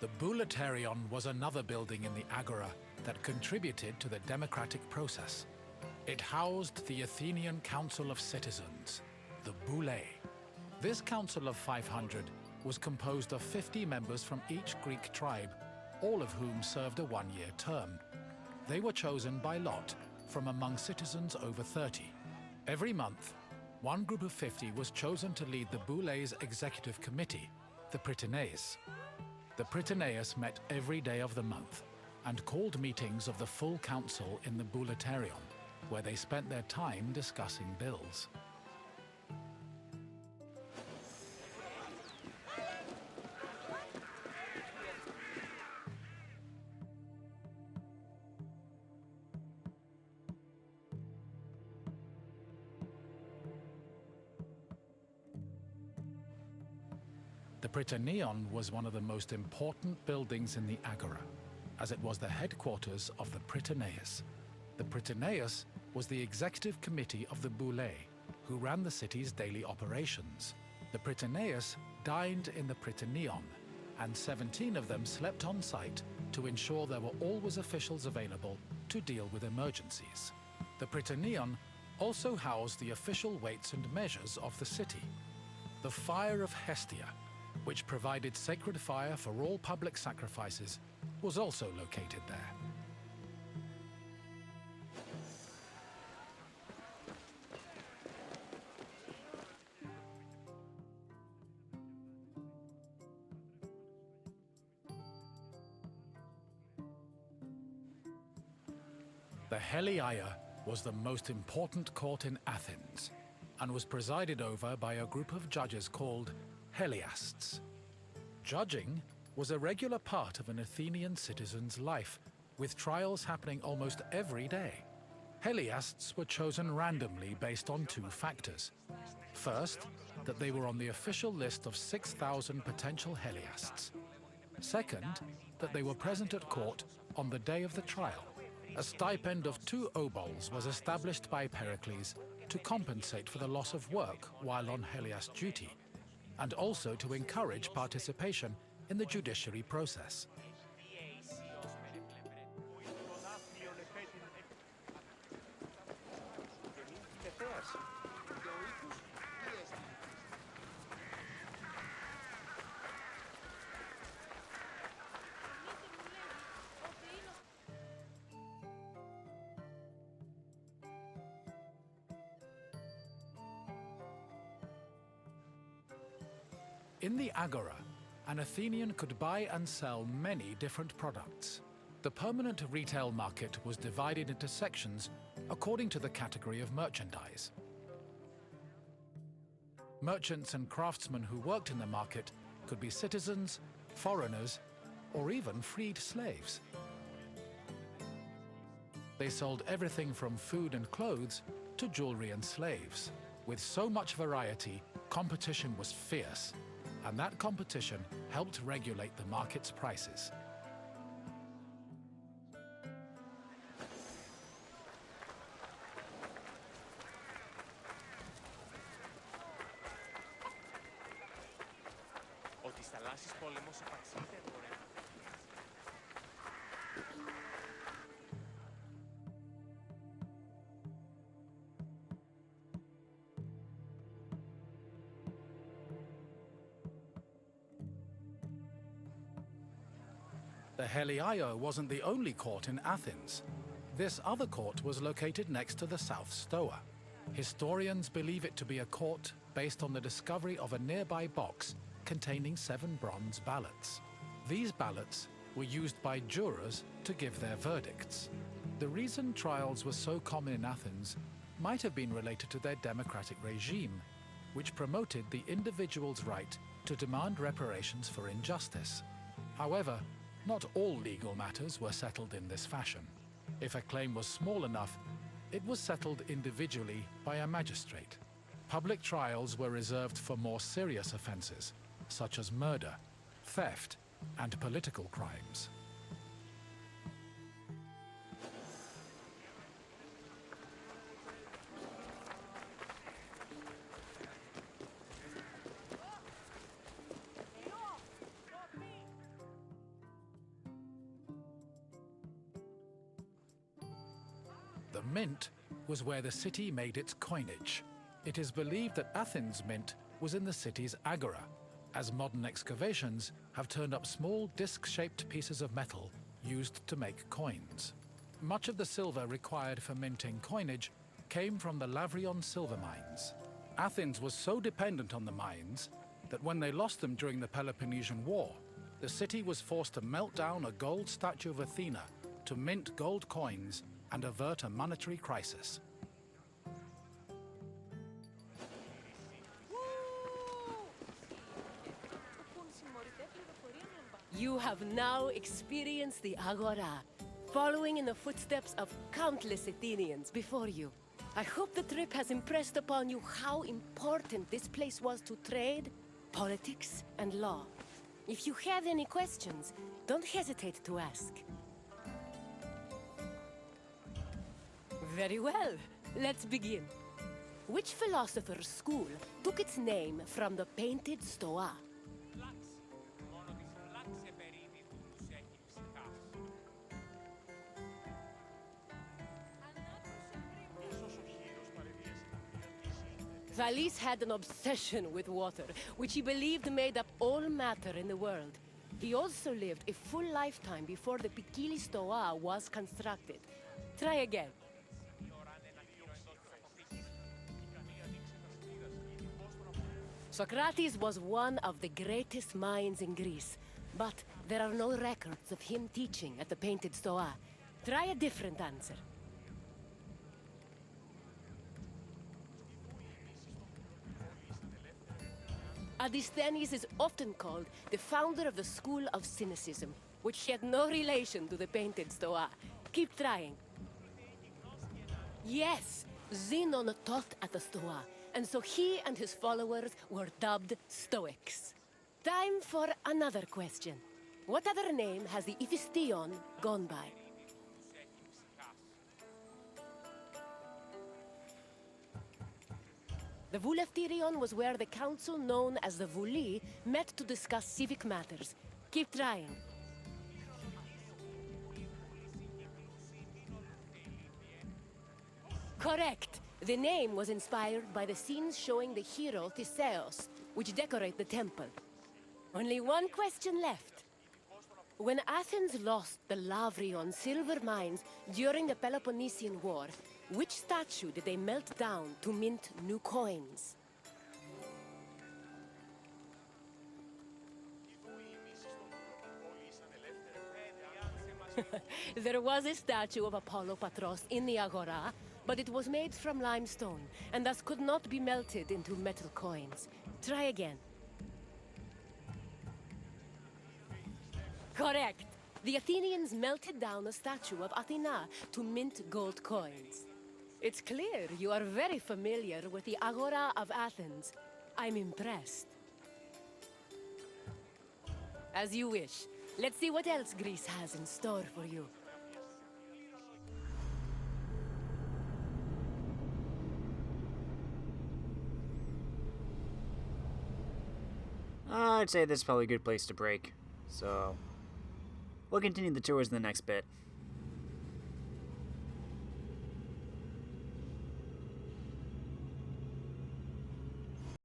The Bouleuterion was another building in the Agora that contributed to the democratic process. It housed the Athenian Council of Citizens, the Boulei. This council of 500 was composed of 50 members from each Greek tribe, all of whom served a one-year term. They were chosen by lot from among citizens over 30. Every month, one group of 50 was chosen to lead the Boulei's executive committee, the Prytaneis. The Prytaneis met every day of the month and called meetings of the full council in the Bouleuterion, where they spent their time discussing bills. The Prytaneon was one of the most important buildings in the Agora, as it was the headquarters of the Prytaneis. The Prytaneis was the executive committee of the Boulei, who ran the city's daily operations. The Prytaneis dined in the Prytaneon, and 17 of them slept on site to ensure there were always officials available to deal with emergencies. The Prytaneon also housed the official weights and measures of the city. The Fire of Hestia, which provided sacred fire for all public sacrifices, was also located there. The Heliaia was the most important court in Athens and was presided over by a group of judges called Heliasts. Judging was a regular part of an Athenian citizen's life, with trials happening almost every day. Heliasts were chosen randomly based on two factors. First, that they were on the official list of 6,000 potential Heliasts. Second, that they were present at court on the day of the trial. A stipend of 2 obols was established by Pericles to compensate for the loss of work while on Heliast duty, and also to encourage participation in the judiciary process. In the Agora, an Athenian could buy and sell many different products. The permanent retail market was divided into sections according to the category of merchandise. Merchants and craftsmen who worked in the market could be citizens, foreigners, or even freed slaves. They sold everything from food and clothes to jewelry and slaves. With so much variety, competition was fierce, and that competition helped regulate the market's prices. Ο της θαλάσσης πόλεμος επαξείται, ωραία. The Heliaia wasn't the only court in Athens. This other court was located next to the South Stoa. Historians believe it to be a court based on the discovery of a nearby box containing 7 bronze ballots. These ballots were used by jurors to give their verdicts. The reason trials were so common in Athens might have been related to their democratic regime, which promoted the individual's right to demand reparations for injustice. However, not all legal matters were settled in this fashion. If a claim was small enough, it was settled individually by a magistrate. Public trials were reserved for more serious offenses, such as murder, theft, and political crimes. The mint was where the city made its coinage. It is believed that Athens' mint was in the city's agora, as modern excavations have turned up small disc-shaped pieces of metal used to make coins. Much of the silver required for minting coinage came from the Lavrion silver mines. Athens was so dependent on the mines that when they lost them during the Peloponnesian War, the city was forced to melt down a gold statue of Athena to mint gold coins and avert a monetary crisis. You have now experienced the Agora, following in the footsteps of countless Athenians before you. I hope the trip has impressed upon you how important this place was to trade, politics, and law. If you have any questions, don't hesitate to ask. Very well. Let's begin. Which philosopher's school took its name from the painted Stoa? Thalys had an obsession with water, which he believed made up all matter in the world. He also lived a full lifetime before the Pikili Stoa was constructed. Try again. Socrates was one of the greatest minds in Greece, but there are no records of him teaching at the Painted Stoa. Try a different answer. Aristhenes is often called the founder of the school of cynicism, which had no relation to the Painted Stoa. Keep trying. Yes, Zenon taught at the Stoa, and so he and his followers were dubbed Stoics. Time for another question. What other name has the Iphistion gone by? The Voulephtyrion was where the council known as the Vouli met to discuss civic matters. Keep trying. Correct. The name was inspired by the scenes showing the hero Theseus, which decorate the temple. Only one question left. When Athens lost the Lavrion silver mines during the Peloponnesian War, which statue did they melt down to mint new coins? There was a statue of Apollo Patros in the Agora, but it was made from limestone, and thus could not be melted into metal coins. Try again. Correct. The Athenians melted down a statue of Athena to mint gold coins. It's clear you are very familiar with the Agora of Athens. I'm impressed. As you wish. Let's see what else Greece has in store for you. I'd say this is probably a good place to break. So, we'll continue the tours in the next bit.